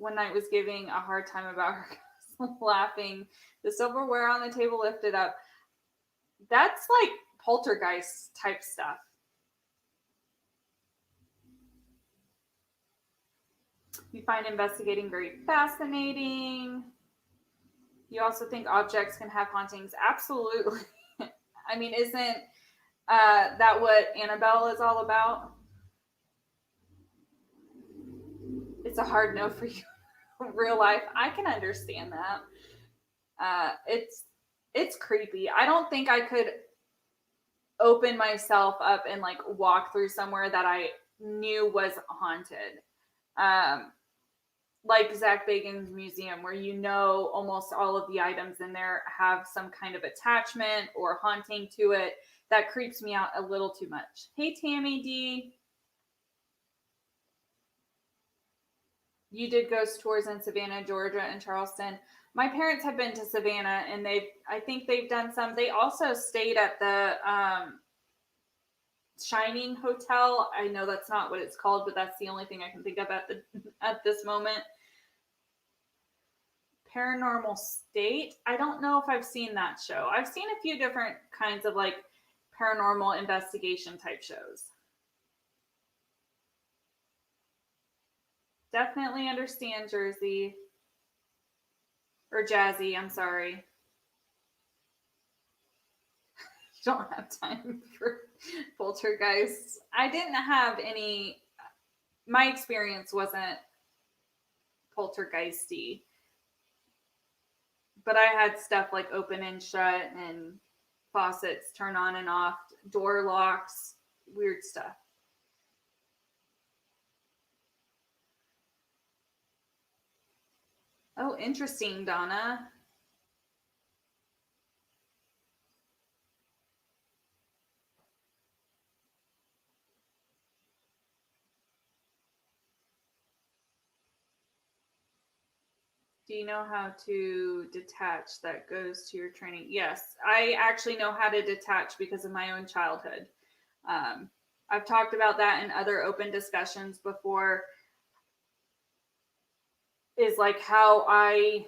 night, was giving a hard time about her laughing. The silverware on the table lifted up. That's like poltergeist type stuff. You find investigating very fascinating. You also think objects can have hauntings. Absolutely. I mean, isn't that what Annabelle is all about? It's a hard no for you in real life. I can understand that. It's creepy. I don't think I could open myself up and like walk through somewhere that I knew was haunted. Like Zach Bagan's museum, where you know almost all of the items in there have some kind of attachment or haunting to it. That creeps me out a little too much. Hey, Tammy D. You did ghost tours in Savannah, Georgia, and Charleston. My parents have been to Savannah, and I think they've done some. They also stayed at the Shining Hotel. I know that's not what it's called, but that's the only thing I can think of at this moment. Paranormal State. I don't know if I've seen that show. I've seen a few different kinds of like paranormal investigation type shows. Definitely understand, Jersey. Or Jazzy, I'm sorry. You don't have time for poltergeists. I didn't have any. My experience wasn't poltergeisty, but I had stuff like open and shut and faucets turn on and off, door locks, weird stuff. Oh, interesting, Donna. Do you know how to detach? That goes to your training. Yes, I actually know how to detach because of my own childhood. I've talked about that in other open discussions before. Is like how I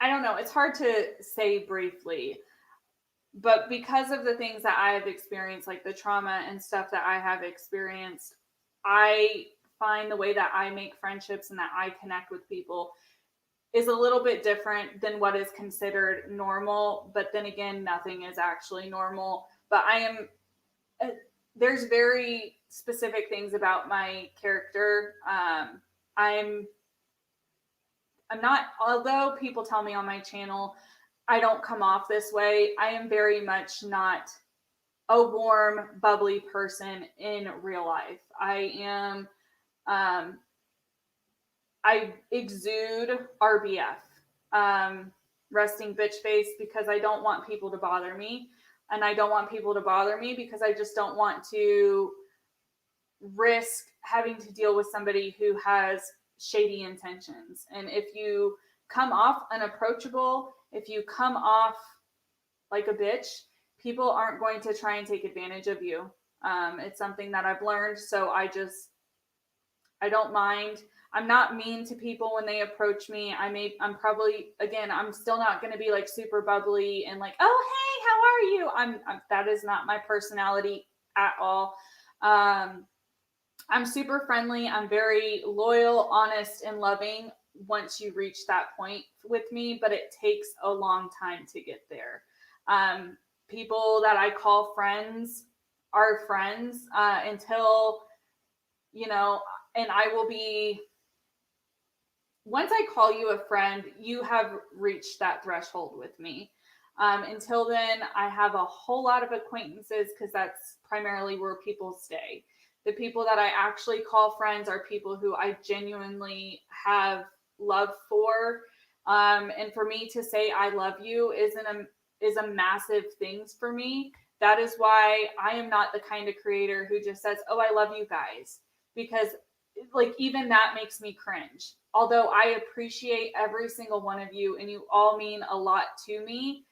don't know. It's hard to say briefly, but because of the things that I have experienced, like the trauma and stuff that I have experienced, I find the way that I make friendships and that I connect with people is a little bit different than what is considered normal. But then again, nothing is actually normal. But there's very specific things about my character. I'm not, although people tell me on my channel, I don't come off this way. I am very much not a warm, bubbly person in real life. I exude RBF, resting bitch face, because I don't want people to bother me. And I don't want people to bother me because I just don't want to risk having to deal with somebody who has shady intentions. And if you come off unapproachable, if you come off like a bitch, people aren't going to try and take advantage of you. It's something that I've learned. So I don't mind. I'm not mean to people when they approach me. I'm probably, again, I'm still not going to be like super bubbly and like, oh, hey, how are you? That is not my personality at all. I'm super friendly. I'm very loyal, honest, and loving once you reach that point with me, but it takes a long time to get there. People that I call friends are friends until, and I will be, once I call you a friend, you have reached that threshold with me. Until then, I have a whole lot of acquaintances because that's primarily where people stay. The people that I actually call friends are people who I genuinely have love for. And for me to say I love you is a massive thing for me. That is why I am not the kind of creator who just says, oh, I love you guys. Because like even that makes me cringe. Although I appreciate every single one of you and you all mean a lot to me,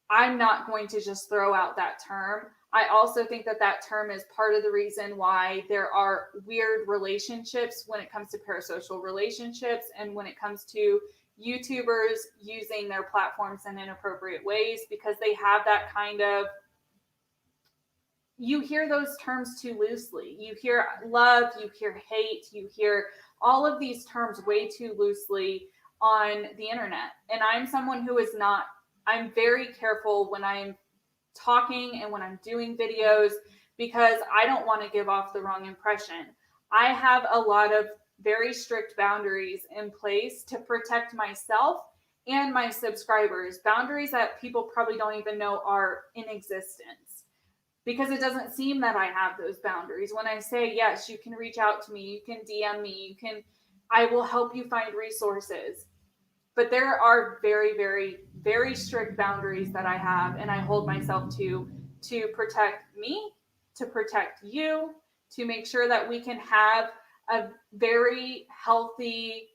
I'm not going to just throw out that term. I also think that term is part of the reason why there are weird relationships when it comes to parasocial relationships and when it comes to YouTubers using their platforms in inappropriate ways, because they have that kind of, you hear those terms too loosely. You hear love, you hear hate, you hear all of these terms way too loosely on the internet. And I'm someone who is not, I'm very careful when I'm talking and when I'm doing videos because I don't want to give off the wrong impression. I have a lot of very strict boundaries in place to protect myself and my subscribers, boundaries that people probably don't even know are in existence. Because it doesn't seem that I have those boundaries. When I say, yes, you can reach out to me, you can DM me, I will help you find resources. But there are very, very, very strict boundaries that I have and I hold myself to protect me, to protect you, to make sure that we can have a very healthy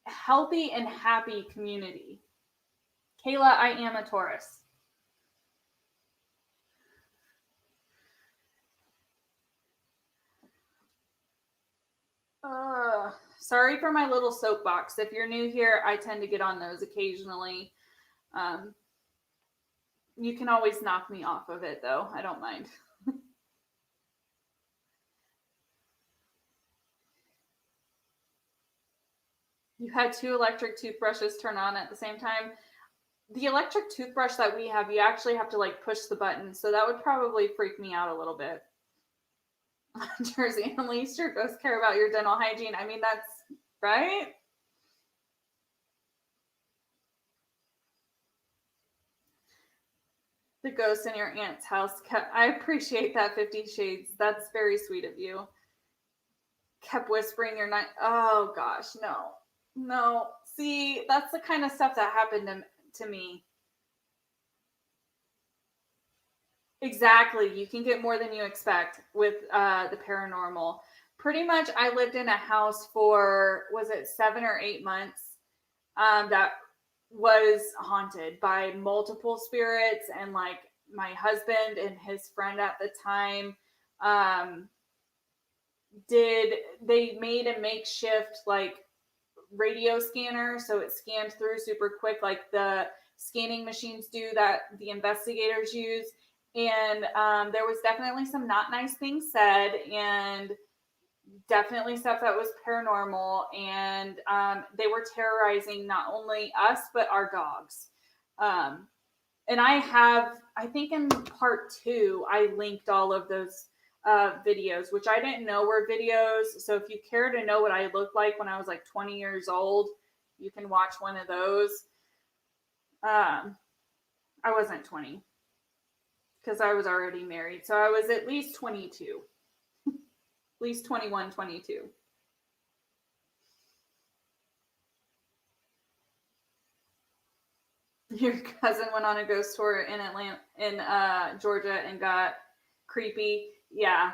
and happy community. Kayla, I am a Taurus. Sorry for my little soapbox. If you're new here, I tend to get on those occasionally. You can always knock me off of it, though. I don't mind. You had 2 electric toothbrushes turn on at the same time. The electric toothbrush that we have, you actually have to like push the button. So that would probably freak me out a little bit. Jersey, at least your ghosts care about your dental hygiene. I mean, that's right. The ghost in your aunt's house. I appreciate that, 50 Shades. That's very sweet of you. Kept whispering your night. Oh gosh, no. See, that's the kind of stuff that happened to me. Exactly. You can get more than you expect with the paranormal. Pretty much, I lived in a house for, was it 7 or 8 months, that was haunted by multiple spirits. And like my husband and his friend at the time they made a makeshift like radio scanner. So it scanned through super quick, like the scanning machines do that the investigators use. And there was definitely some not nice things said. And definitely stuff that was paranormal, and they were terrorizing not only us but our dogs. Um, and I think in part 2, I linked all of those videos, which I didn't know were videos. So if you care to know what I looked like when I was like 20 years old, you can watch one of those. I wasn't 20 because I was already married. So I was at least 22, at least 21, 22. Your cousin went on a ghost tour in Georgia, and got creepy. Yeah,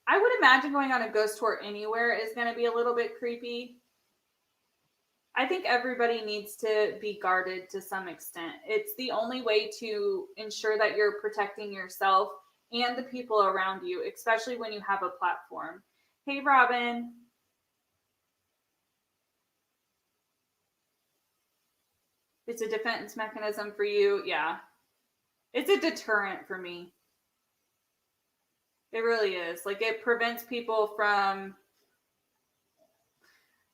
I would imagine going on a ghost tour anywhere is going to be a little bit creepy. I think everybody needs to be guarded to some extent. It's the only way to ensure that you're protecting yourself and the people around you, especially when you have a platform. Hey, Robin. It's a defense mechanism for you. Yeah. It's a deterrent for me. It really is. Like, it prevents people from,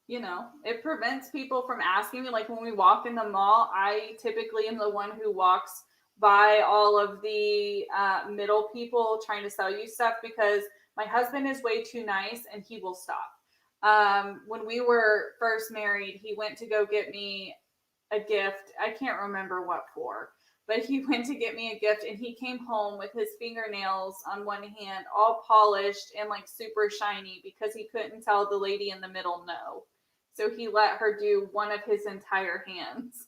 it prevents people from asking me. Like, when we walk in the mall, I typically am the one who walks by all of the middle people trying to sell you stuff, because my husband is way too nice and he will stop. When we were first married, he went to go get me a gift. I can't remember what for, but he went to get me a gift, and he came home with his fingernails on one hand all polished and like super shiny, because he couldn't tell the lady in the middle no. So he let her do one of his entire hands.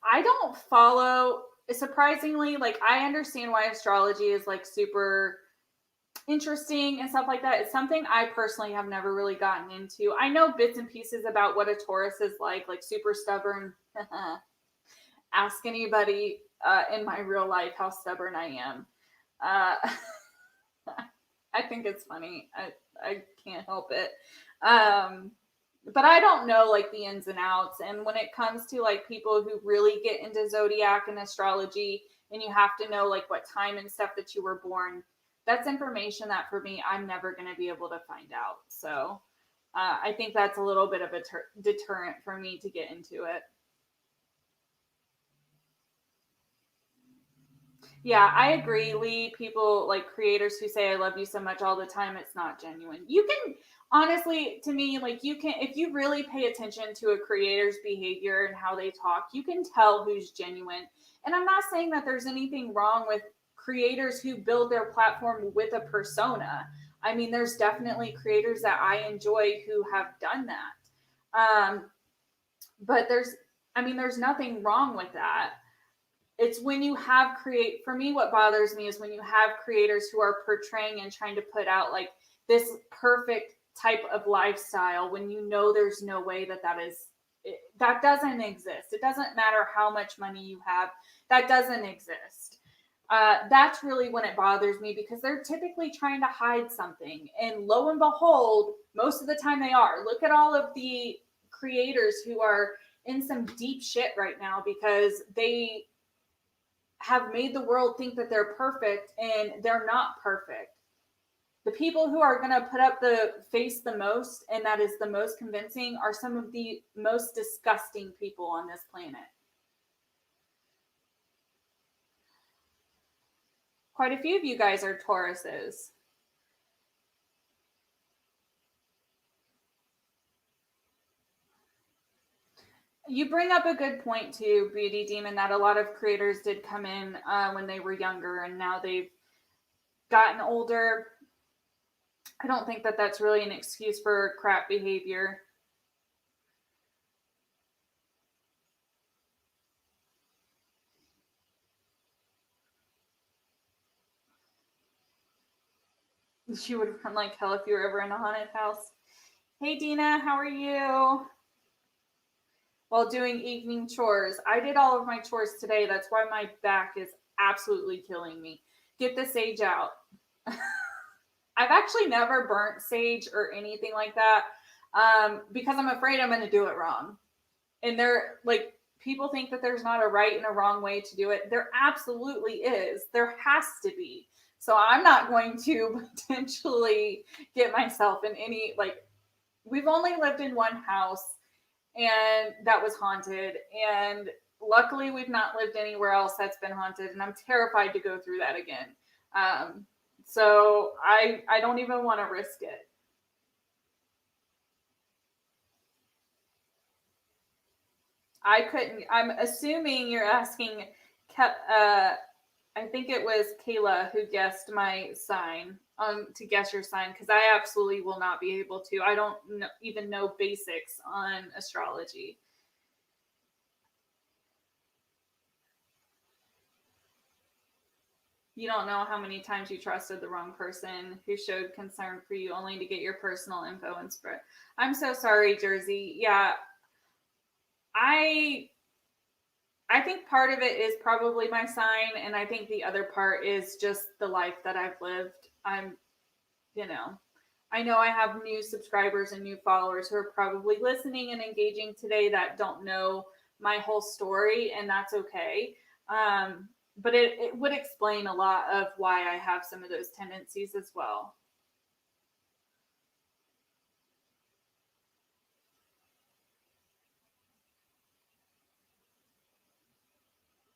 I don't follow, surprisingly, like, I understand why astrology is like super interesting and stuff like that. It's something I personally have never really gotten into. I know bits and pieces about what a Taurus is like super stubborn. Ask anybody in my real life how stubborn I am. Uh, I think it's funny. I can't help it. But I don't know like the ins and outs. And when it comes to like people who really get into zodiac and astrology, and you have to know like what time and stuff that you were born, that's information that for me, I'm never going to be able to find out. So I think that's a little bit of a deterrent for me to get into it. Yeah, I agree, Lee. People like creators who say I love you so much all the time, it's not genuine. You can honestly, to me, like, you can, if you really pay attention to a creator's behavior and how they talk, you can tell who's genuine. And I'm not saying that there's anything wrong with creators who build their platform with a persona. I mean, there's definitely creators that I enjoy who have done that. Um, but there's nothing wrong with that. It's when you have for me, what bothers me is when you have creators who are portraying and trying to put out like this perfect type of lifestyle, when you know there's no way that doesn't exist. It doesn't matter how much money you have, that doesn't exist. That's really when it bothers me, because they're typically trying to hide something, and lo and behold, most of the time they are. Look at all of the creators who are in some deep shit right now because they have made the world think that they're perfect, and they're not perfect. The people who are going to put up the face the most, and that is the most convincing, are some of the most disgusting people on this planet. Quite a few of you guys are Tauruses. You bring up a good point too, Beauty Demon, that a lot of creators did come in when they were younger, and now they've gotten older. I don't think that that's really an excuse for crap behavior. You would run like hell if you were ever in a haunted house. Hey, Dina, how are you? While doing evening chores. I did all of my chores today. That's why my back is absolutely killing me. Get the sage out. I've actually never burnt sage or anything like that because I'm afraid I'm going to do it wrong. And they're like, people think that there's not a right and a wrong way to do it. There absolutely is. There has to be. So I'm not going to potentially get myself in any, like, we've only lived in one house and that was haunted. And luckily, we've not lived anywhere else that's been haunted. And I'm terrified to go through that again. So I don't even want to risk it. I couldn't. I'm assuming you're asking. I think it was Kayla who guessed my sign. To guess your sign, because I absolutely will not be able to. I don't even know basics on astrology. You don't know how many times you trusted the wrong person who showed concern for you only to get your personal info and spread. I'm so sorry, Jersey. Yeah, I I think part of it is probably my sign, and I think the other part is just the life that I've lived. You know, I know I have new subscribers and new followers who are probably listening and engaging today that don't know my whole story, and that's okay. But it would explain a lot of why I have some of those tendencies as well.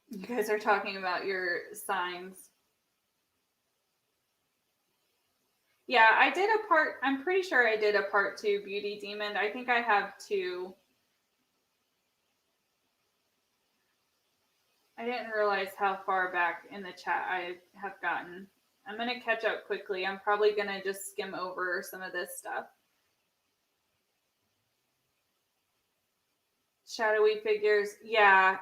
You guys are talking about your signs. Yeah, I did a part. I'm pretty sure I did a part two Beauty Demon. I think I have two. I didn't realize how far back in the chat I have gotten. I'm going to catch up quickly. I'm probably going to just skim over some of this stuff. Shadowy figures. Yeah,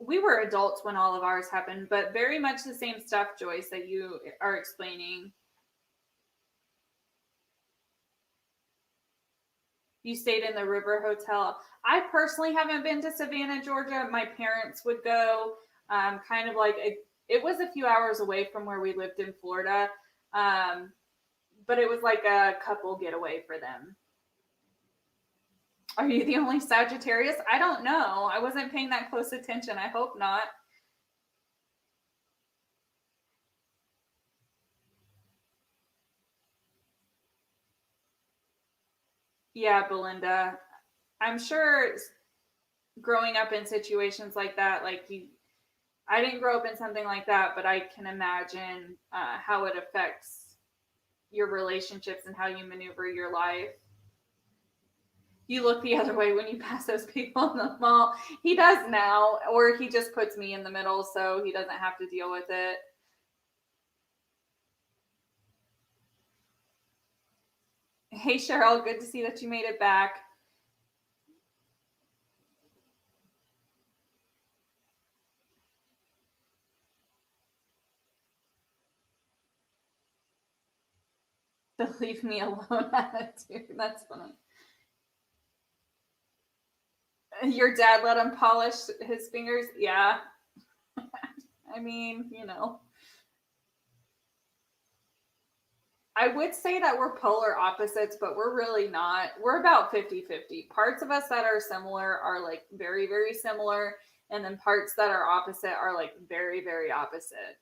we were adults when all of ours happened, but very much the same stuff, Joyce, that you are explaining. You stayed in the River Hotel. I personally haven't been to Savannah, Georgia. My parents would go, kind of like it was a few hours away from where we lived in Florida, but it was like a couple getaway for them. Are you the only Sagittarius? I don't know. I wasn't paying that close attention. I hope not. Yeah, Belinda. I'm sure growing up in situations like that, like I didn't grow up in something like that, but I can imagine how it affects your relationships and how you maneuver your life. You look the other way when you pass those people in the mall. He does now, or he just puts me in the middle so he doesn't have to deal with it. Hey, Cheryl, good to see that you made it back. To leave me alone attitude. That's funny. Your dad let him polish his fingers? Yeah. I mean, I would say that we're polar opposites, but we're really not. We're about 50-50. Parts of us that are similar are like very, very similar. And then parts that are opposite are like very, very opposite.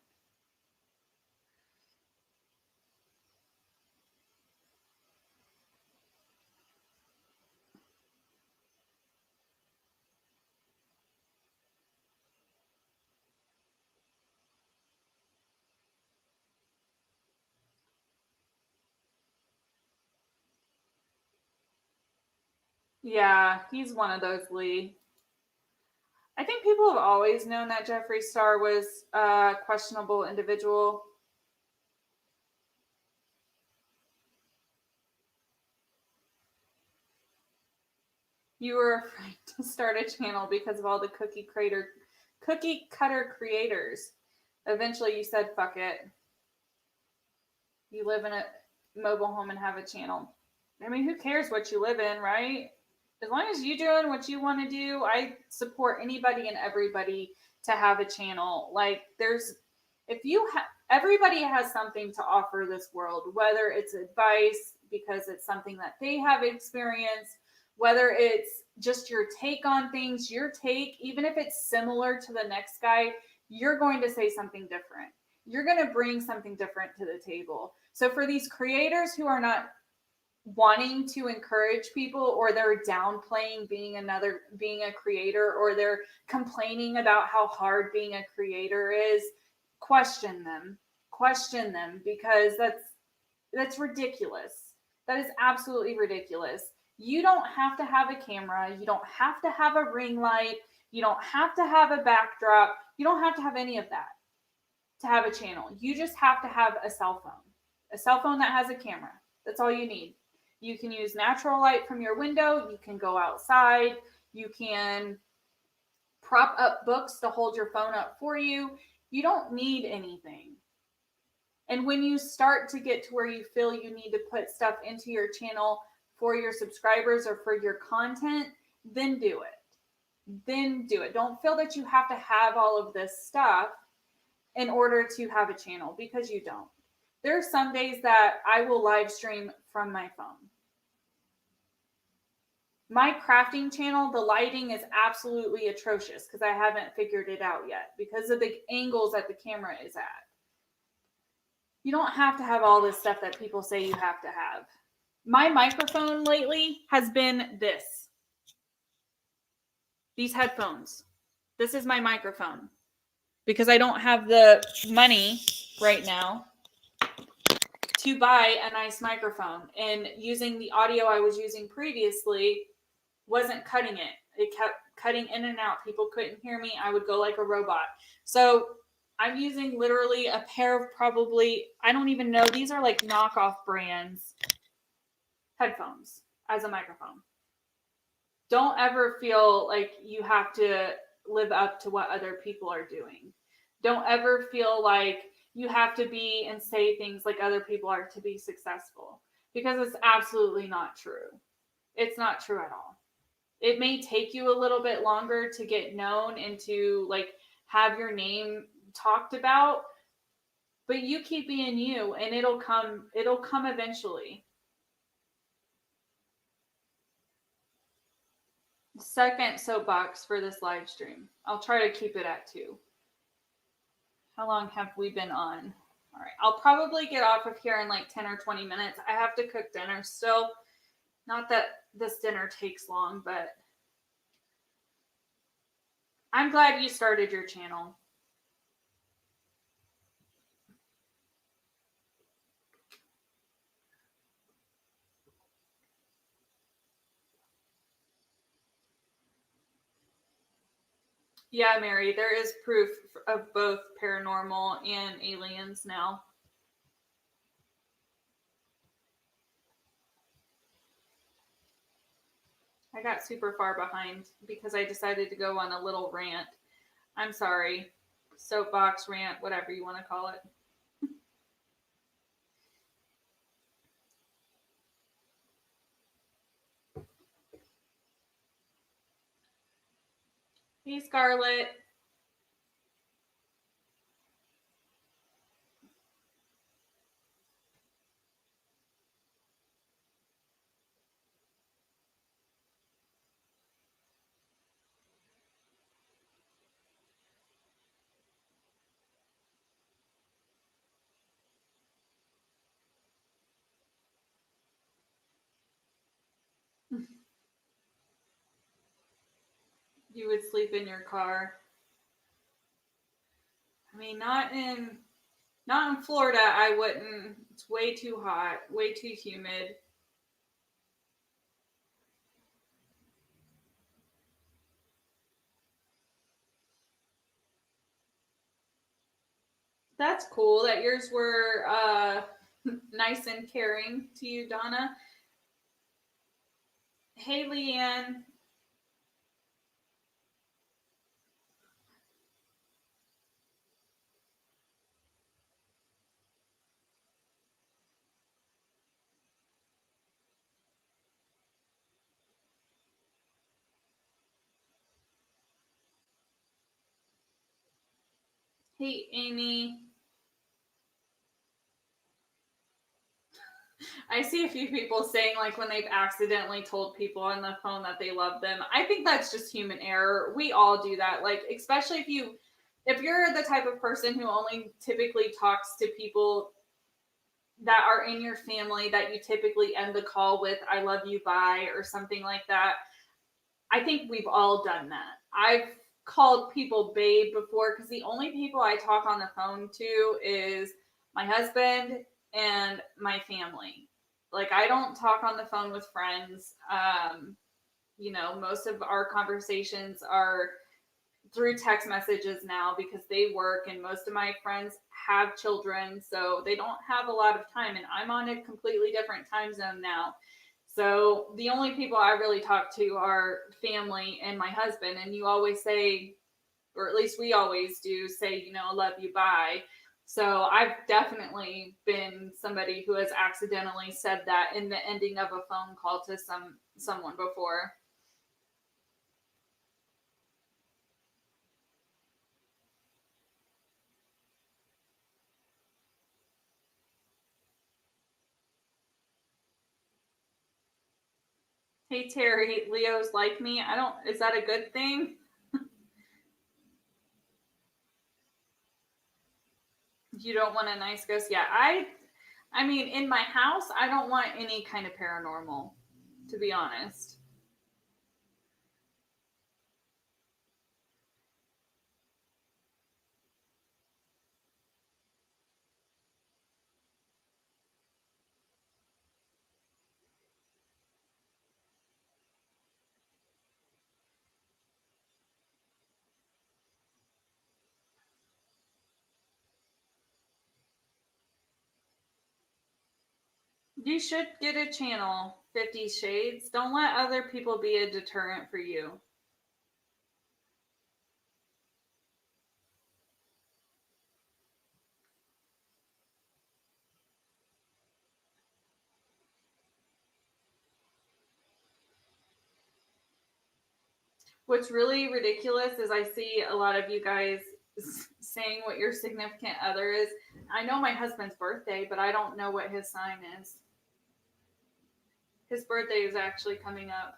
Yeah, he's one of those, Lee. I think people have always known that Jeffree Star was a questionable individual. You were afraid to start a channel because of all the cookie cutter creators. Eventually you said fuck it. You live in a mobile home and have a channel. I mean, who cares what you live in, right? As long as you're doing what you want to do, I support anybody and everybody to have a channel. Like, everybody has something to offer this world, whether it's advice because it's something that they have experienced, whether it's just your take on things, your take, even if it's similar to the next guy, you're going to say something different. You're going to bring something different to the table. So for these creators who are not wanting to encourage people, or they're downplaying being a creator, or they're complaining about how hard being a creator is, question them, because that's ridiculous. That is absolutely ridiculous. You don't have to have a camera, you don't have to have a ring light, you don't have to have a backdrop, you don't have to have any of that to have a channel. You just have to have a cell phone that has a camera. That's all you need. You can use natural light from your window. You can go outside. You can prop up books to hold your phone up for you. You don't need anything. And when you start to get to where you feel you need to put stuff into your channel for your subscribers or for your content, then do it. Don't feel that you have to have all of this stuff in order to have a channel, because you don't. There are some days that I will live stream from my phone. My crafting channel, the lighting is absolutely atrocious because I haven't figured it out yet because of the angles that the camera is at. You don't have to have all this stuff that people say you have to have. My microphone lately has been these headphones. This is my microphone because I don't have the money right now to buy a nice microphone, and using the audio I was using previously wasn't cutting it. It kept cutting in and out. People couldn't hear me. I would go like a robot. So I'm using literally a pair of probably, I don't even know, these are like knockoff brands headphones as a microphone. Don't ever feel like you have to live up to what other people are doing. Don't ever feel like you have to be and say things like other people are to be successful, because it's absolutely not true. It's not true at all. It may take you a little bit longer to get known and to like have your name talked about, but you keep being you and it'll come eventually. Second soapbox for this live stream. I'll try to keep it at 2. How long have we been on? All right. I'll probably get off of here in like 10 or 20 minutes. I have to cook dinner still. Not that this dinner takes long, but I'm glad you started your channel. Yeah, Mary, there is proof of both paranormal and aliens now. I got super far behind because I decided to go on a little rant. I'm sorry. Soapbox, rant, whatever you want to call it. Hey, Scarlett. You would sleep in your car. I mean, not in Florida, I wouldn't. It's way too hot, way too humid. That's cool that yours were nice and caring to you, Donna. Hey, Leanne. Hey, Amy. I see a few people saying like when they've accidentally told people on the phone that they love them. I think that's just human error. We all do that. Like especially if you're the type of person who only typically talks to people that are in your family that you typically end the call with I love you bye or something like that. I think we've all done that. I've called people babe before because the only people I talk on the phone to is my husband and my family. Like I don't talk on the phone with friends. Most of our conversations are through text messages now because they work and most of my friends have children, so they don't have a lot of time and I'm on a completely different time zone now. So the only people I really talk to are family and my husband, and you always say, or at least we always do say, love you bye. So I've definitely been somebody who has accidentally said that in the ending of a phone call to someone before. Hey Terry, Leo's like me. I don't. Is that a good thing? You don't want a nice ghost? Yeah, I mean, in my house, I don't want any kind of paranormal, to be honest. You should get a channel, 50 Shades. Don't let other people be a deterrent for you. What's really ridiculous is I see a lot of you guys saying what your significant other is. I know my husband's birthday, but I don't know what his sign is. His birthday is actually coming up.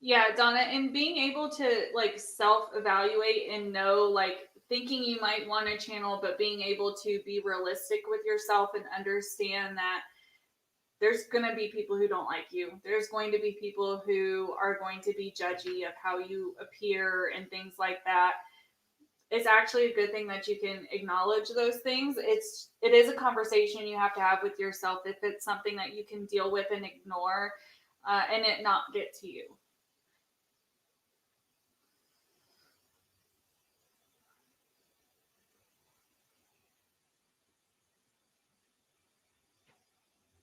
Yeah, Donna, and being able to like self evaluate and know, like, thinking you might want a channel, but being able to be realistic with yourself and understand that there's going to be people who don't like you. There's going to be people who are going to be judgy of how you appear and things like that. It's actually a good thing that you can acknowledge those things. It is a conversation you have to have with yourself if it's something that you can deal with and ignore, and it not get to you.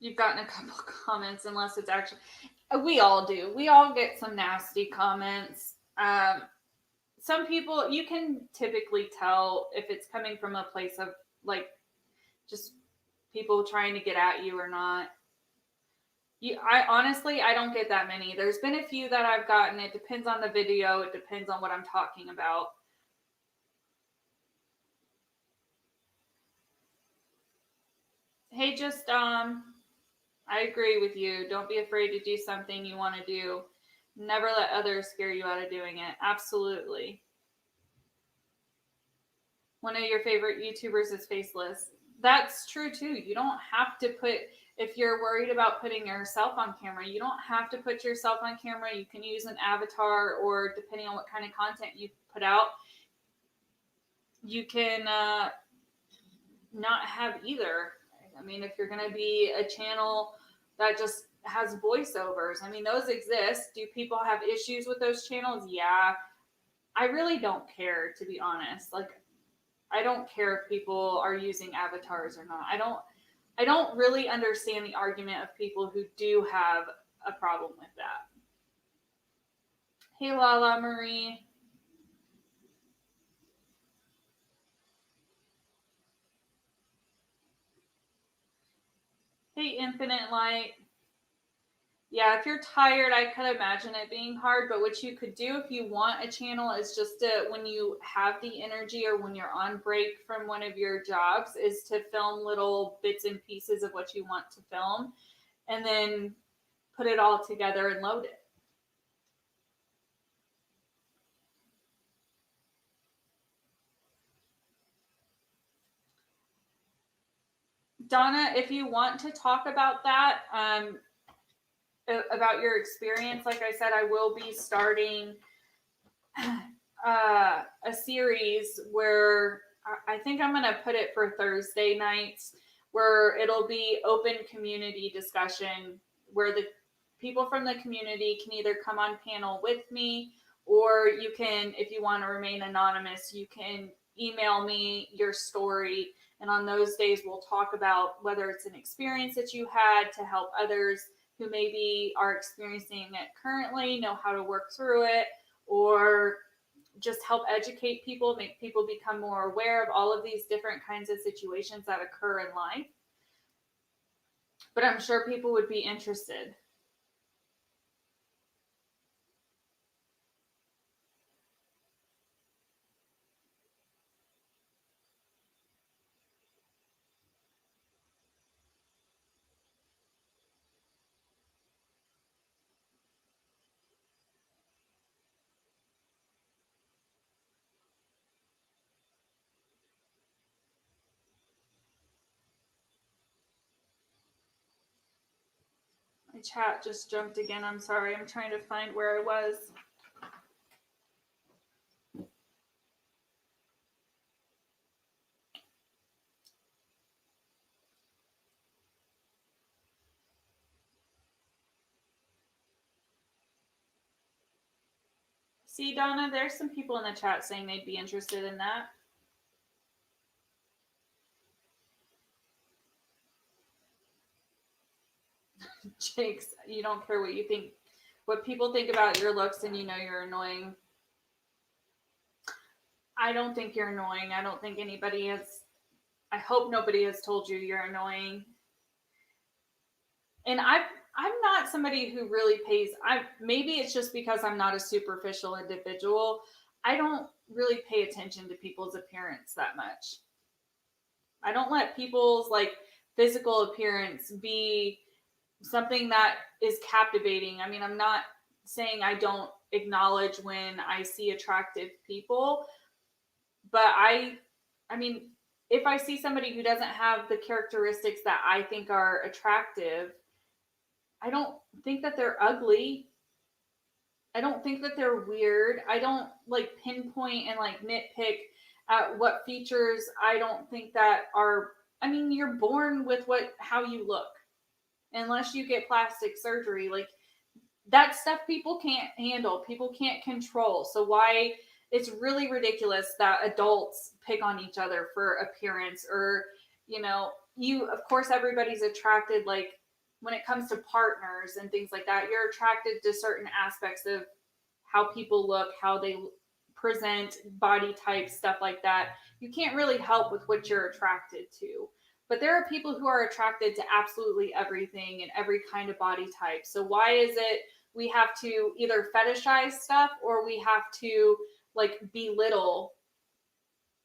You've gotten a couple comments, unless it's actually. We all do. We all get some nasty comments. Some people, you can typically tell if it's coming from a place of like just people trying to get at you or not. I honestly, I don't get that many. There's been a few that I've gotten. It depends on the video. It depends on what I'm talking about. Hey, just I agree with you. Don't be afraid to do something you want to do. Never let others scare you out of doing it. Absolutely. One of your favorite YouTubers is faceless. That's true too. You don't have to put, if you're worried about putting yourself on camera, you don't have to put yourself on camera. You can use an avatar, or depending on what kind of content you put out, you can not have either. I mean, if you're going to be a channel that just has voiceovers, I mean, those exist. Do people have issues with those channels? Yeah. I really don't care, to be honest. Like, I don't care if people are using avatars or not. I don't really understand the argument of people who do have a problem with that. Hey Lala Marie. Hey Infinite Light. Yeah, if you're tired, I could imagine it being hard. But what you could do if you want a channel is just to, when you have the energy or when you're on break from one of your jobs, is to film little bits and pieces of what you want to film and then put it all together and load it. Donna, if you want to talk about that, about your experience, like I said, I will be starting a series where I think I'm going to put it for Thursday nights, where it'll be open community discussion where the people from the community can either come on panel with me, or you can, if you want to remain anonymous, you can email me your story. And on those days, we'll talk about whether it's an experience that you had to help others who maybe are experiencing it currently, know how to work through it, or just help educate people, make people become more aware of all of these different kinds of situations that occur in life. But I'm sure people would be interested. My chat just jumped again. I'm sorry. I'm trying to find where I was. See, Donna, there's some people in the chat saying they'd be interested in that. Jakes, you don't care what you think, what people think about your looks, and you know you're annoying. I don't think you're annoying. I don't think anybody has, I hope nobody has told you you're annoying. And I'm not somebody who really pays. I maybe it's just because I'm not a superficial individual. I don't really pay attention to people's appearance that much. I don't let people's like physical appearance be something that is captivating. I mean, I'm not saying I don't acknowledge when I see attractive people, but I mean, if I see somebody who doesn't have the characteristics that I think are attractive, I don't think that they're ugly. I don't think that they're weird. I don't like pinpoint and like nitpick at what features I don't think that are. I mean, you're born with what how you look, unless you get plastic surgery. Like that stuff people can't handle, people can't control. So why, it's really ridiculous that adults pick on each other for appearance, or you, of course, everybody's attracted, like when it comes to partners and things like that, you're attracted to certain aspects of how people look, how they present, body type, stuff like that. You can't really help with what you're attracted to. But there are people who are attracted to absolutely everything and every kind of body type. So why is it we have to either fetishize stuff, or we have to like belittle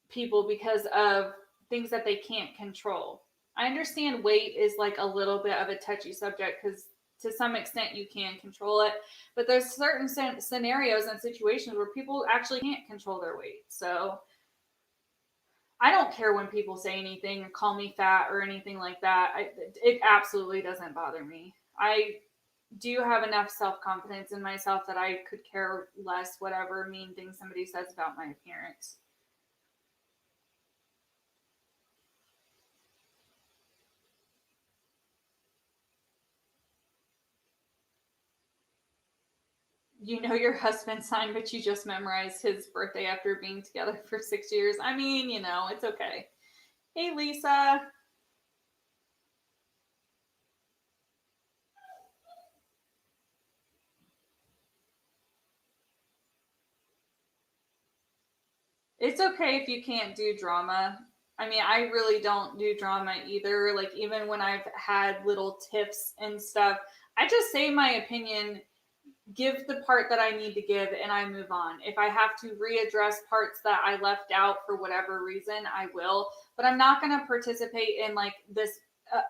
people because of things that they can't control? I understand weight is like a little bit of a touchy subject because to some extent you can control it, but there's certain scenarios and situations where people actually can't control their weight. So I don't care when people say anything or call me fat or anything like that. It absolutely doesn't bother me. I do have enough self-confidence in myself that I could care less whatever mean thing somebody says about my appearance. You know your husband's sign, but you just memorized his birthday after being together for 6 years. I mean, it's okay. Hey, Lisa. It's okay if you can't do drama. I mean, I really don't do drama either. Like, even when I've had little tiffs and stuff, I just say my opinion, give the part that I need to give, and I move on. If I have to readdress parts that I left out for whatever reason, I will. But I'm not going to participate in like this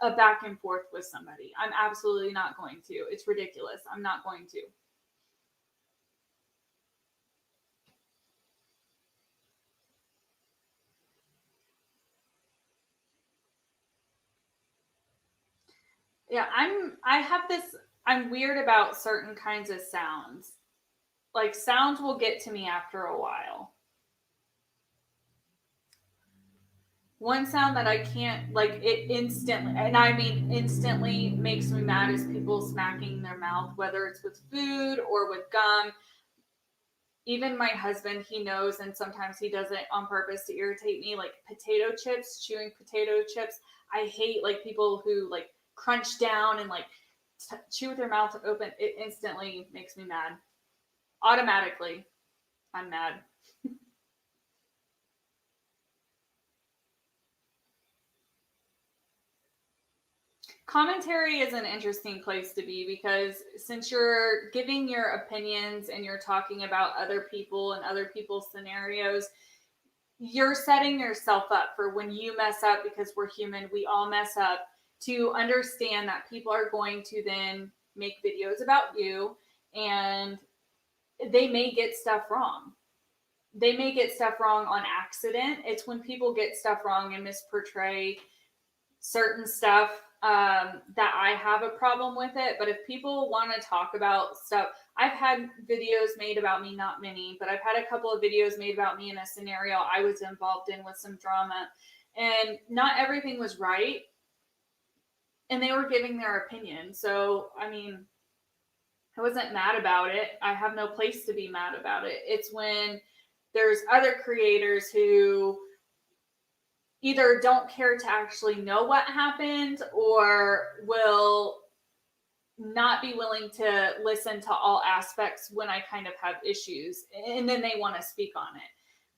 a back and forth with somebody. I'm absolutely not going to. It's ridiculous. I'm not going to. Yeah, I'm weird about certain kinds of sounds. Like sounds will get to me after a while. One sound that I can't, like, it instantly, and I mean instantly, makes me mad is people smacking their mouth, whether it's with food or with gum. Even my husband, he knows, and sometimes he does it on purpose to irritate me, like potato chips, chewing potato chips. I hate like people who like crunch down and like chew with their mouth open. It instantly makes me mad. Automatically, I'm mad. Commentary is an interesting place to be because since you're giving your opinions and you're talking about other people and other people's scenarios, you're setting yourself up for when you mess up, because we're human, we all mess up, to understand that people are going to then make videos about you, and they may get stuff wrong. They may get stuff wrong on accident. It's when people get stuff wrong and misportray certain stuff, that I have a problem with it. But if people want to talk about stuff, I've had videos made about me, not many, but I've had a couple of videos made about me in a scenario I was involved in with some drama, and not everything was right, and they were giving their opinion. So, I mean, I wasn't mad about it. I have no place to be mad about it. It's when there's other creators who either don't care to actually know what happened or will not be willing to listen to all aspects when I kind of have issues, and then they want to speak on it.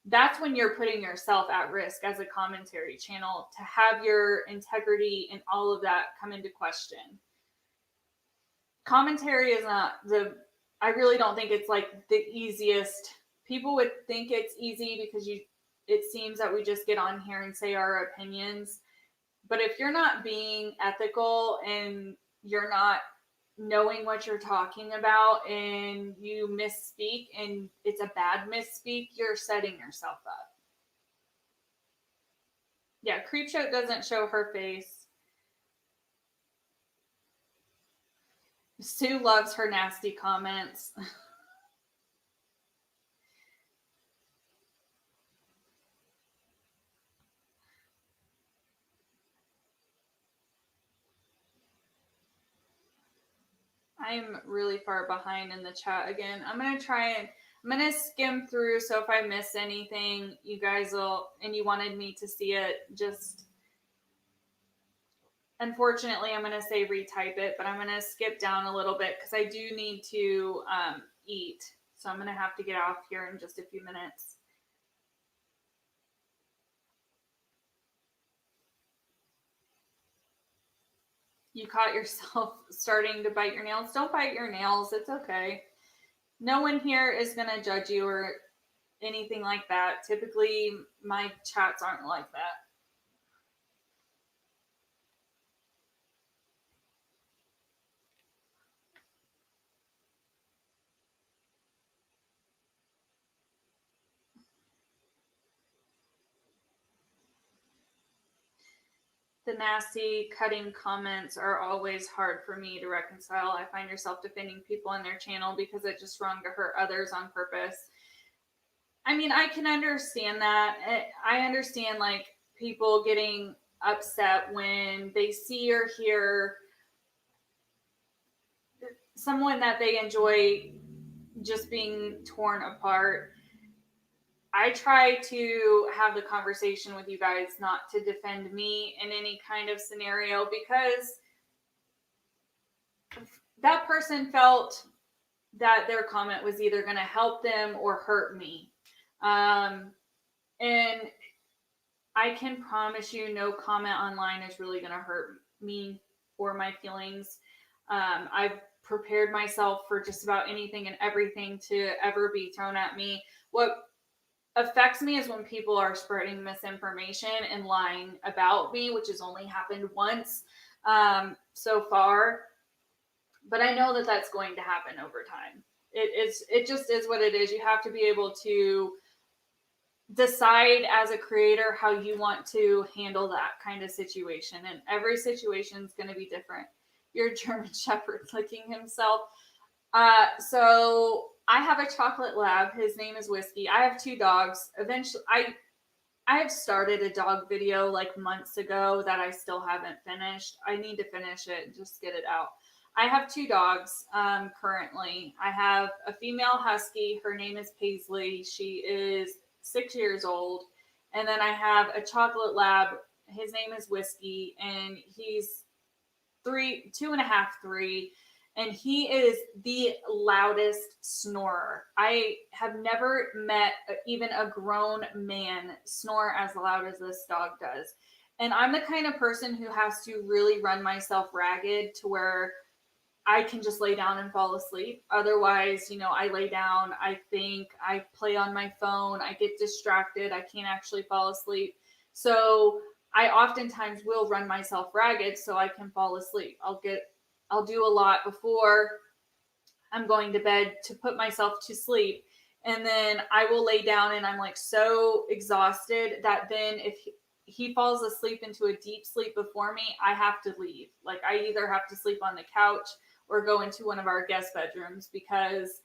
That's when you're putting yourself at risk as a commentary channel, to have your integrity and all of that come into question. Commentary is not I really don't think it's like the easiest. People would think it's easy because it seems that we just get on here and say our opinions. But if you're not being ethical and you're not knowing what you're talking about and you misspeak and it's a bad misspeak, you're setting yourself up. Yeah, Creepshow doesn't show her face. Sue loves her nasty comments. I'm really far behind in the chat again. I'm going to skim through, so if I miss anything, you guys will, and you wanted me to see it, just, unfortunately, I'm going to say retype it, but I'm going to skip down a little bit because I do need to eat. So I'm going to have to get off here in just a few minutes. You caught yourself starting to bite your nails. Don't bite your nails. It's okay. No one here is going to judge you or anything like that. Typically, my chats aren't like that. The nasty cutting comments are always hard for me to reconcile. I find yourself defending people on their channel because it's just wrong to hurt others on purpose. I mean, I can understand that. I understand like people getting upset when they see or hear someone that they enjoy just being torn apart. I try to have the conversation with you guys, not to defend me in any kind of scenario, because that person felt that their comment was either going to help them or hurt me. And I can promise you no comment online is really going to hurt me or my feelings. I've prepared myself for just about anything and everything to ever be thrown at me. What affects me is when people are spreading misinformation and lying about me, which has only happened once so far. But I know that that's going to happen over time. It just is what it is. You have to be able to decide as a creator how you want to handle that kind of situation, and every situation is going to be different. Your German Shepherd licking himself. So I have a chocolate lab. His name is Whiskey. I have two dogs. Eventually, I have started a dog video like months ago that I still haven't finished. I need to finish it and just get it out. I have two dogs currently. I have a female husky. Her name is Paisley. She is 6 years old. And then I have a chocolate lab. His name is Whiskey, and he's 2.5, 3, and he is the loudest snorer. I have never met even a grown man snore as loud as this dog does. And I'm the kind of person who has to really run myself ragged to where I can just lay down and fall asleep. Otherwise, I lay down, I think, I play on my phone, I get distracted, I can't actually fall asleep. So I oftentimes will run myself ragged so I can fall asleep. I'll do a lot before I'm going to bed to put myself to sleep. And then I will lay down and I'm like so exhausted that then if he falls asleep into a deep sleep before me, I have to leave. Like I either have to sleep on the couch or go into one of our guest bedrooms because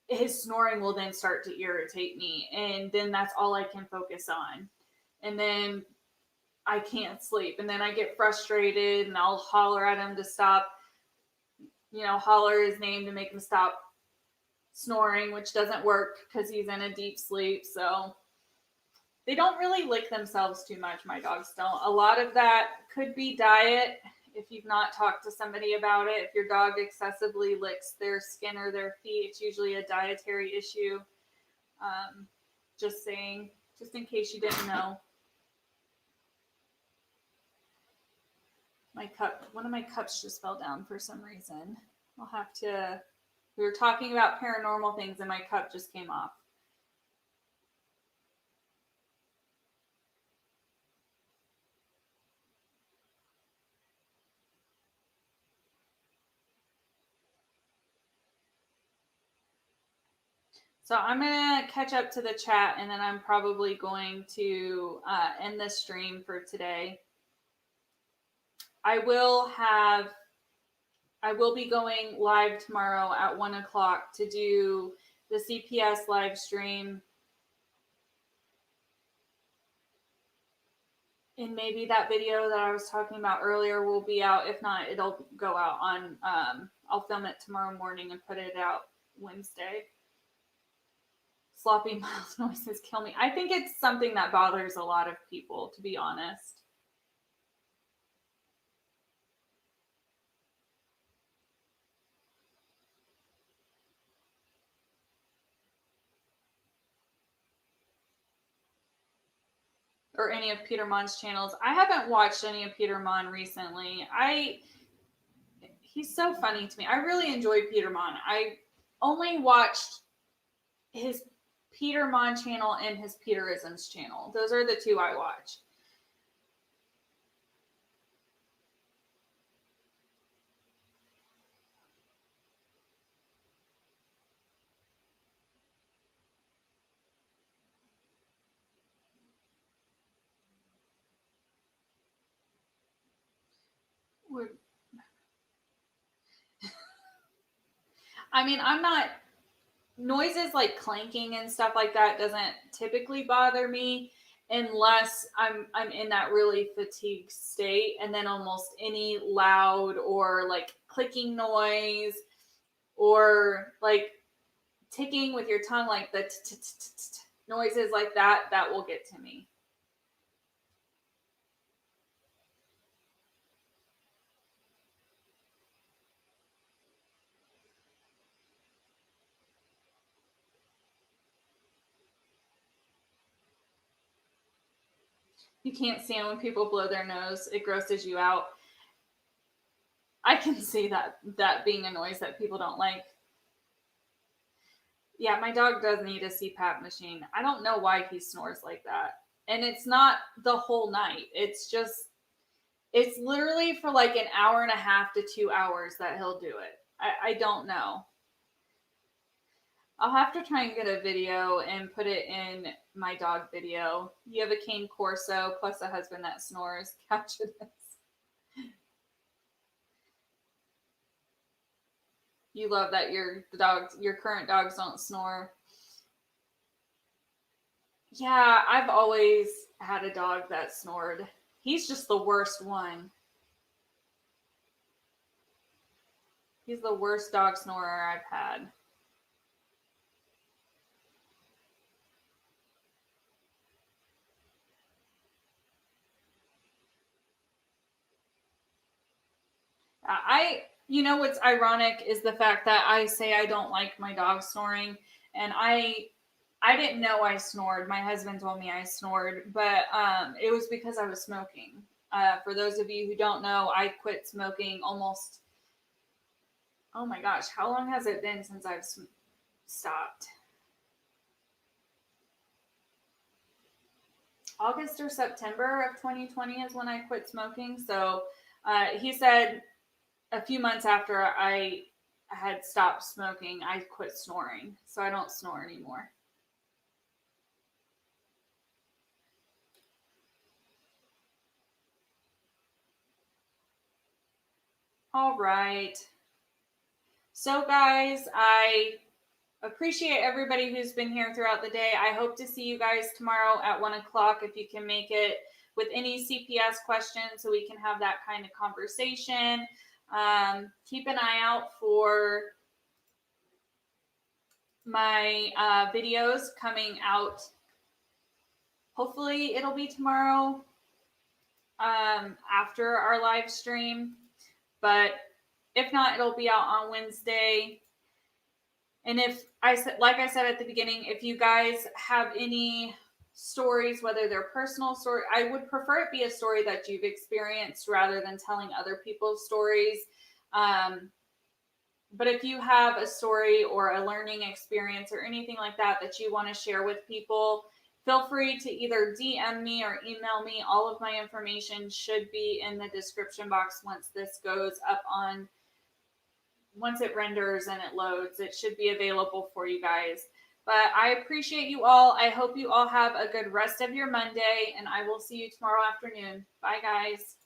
his snoring will then start to irritate me. And then that's all I can focus on. And then I can't sleep. And then I get frustrated and I'll holler at him to stop, holler his name to make him stop snoring, which doesn't work because he's in a deep sleep. So they don't really lick themselves too much. My dogs don't. A lot of that could be diet. If you've not talked to somebody about it, if your dog excessively licks their skin or their feet, it's usually a dietary issue. Just saying, just in case you didn't know. One of my cups just fell down for some reason. We were talking about paranormal things and my cup just came off. So I'm going to catch up to the chat and then I'm probably going to end this stream for today. I will be going live tomorrow at 1:00 to do the CPS live stream. And maybe that video that I was talking about earlier will be out. If not, it'll go out on, I'll film it tomorrow morning and put it out Wednesday. Sloppy mouth noises kill me. I think it's something that bothers a lot of people, to be honest. Or any of Peter Mon's channels. I haven't watched any of Peter Mon recently. He's so funny to me. I really enjoy Peter Mon. I only watched his Peter Mon channel and his Peterisms channel. Those are the two I watch. I mean, I'm not noises like clanking and stuff like that doesn't typically bother me unless I'm in that really fatigued state, and then almost any loud or like clicking noise or like ticking with your tongue, like the noises like that will get to me. You can't stand when people blow their nose. It grosses you out. I can see that being a noise that people don't like. Yeah, my dog does need a CPAP machine. I don't know why he snores like that. And it's not the whole night. It's literally for like an hour and a half to 2 hours that he'll do it. I don't know. I'll have to try and get a video and put it in my dog video. You have a cane corso plus a husband that snores. Capture this. You love that your current dogs don't snore. Yeah, I've always had a dog that snored. He's just the worst one. He's the worst dog snorer I've had. You know what's ironic is the fact that I say I don't like my dog snoring, and I didn't know I snored. My husband told me I snored, but it was because I was smoking. For those of you who don't know, I quit smoking almost. Oh my gosh, how long has it been since I've stopped? August or September of 2020 is when I quit smoking. So he said a few months after I had stopped smoking, I quit snoring. So I don't snore anymore. All right. So, guys, I appreciate everybody who's been here throughout the day. I hope to see you guys tomorrow at 1 o'clock if you can make it with any CPS questions so we can have that kind of conversation. Keep an eye out for my videos coming out. Hopefully it'll be tomorrow after our live stream, but if not, it'll be out on Wednesday. And like I said at the beginning, if you guys have any stories, whether they're personal story, I would prefer it be a story that you've experienced rather than telling other people's stories. But if you have a story or a learning experience or anything like that you want to share with people, feel free to either DM me or email me. All of my information should be in the description box once this goes up on. Once it renders and it loads, it should be available for you guys. But I appreciate you all. I hope you all have a good rest of your Monday, and I will see you tomorrow afternoon. Bye, guys.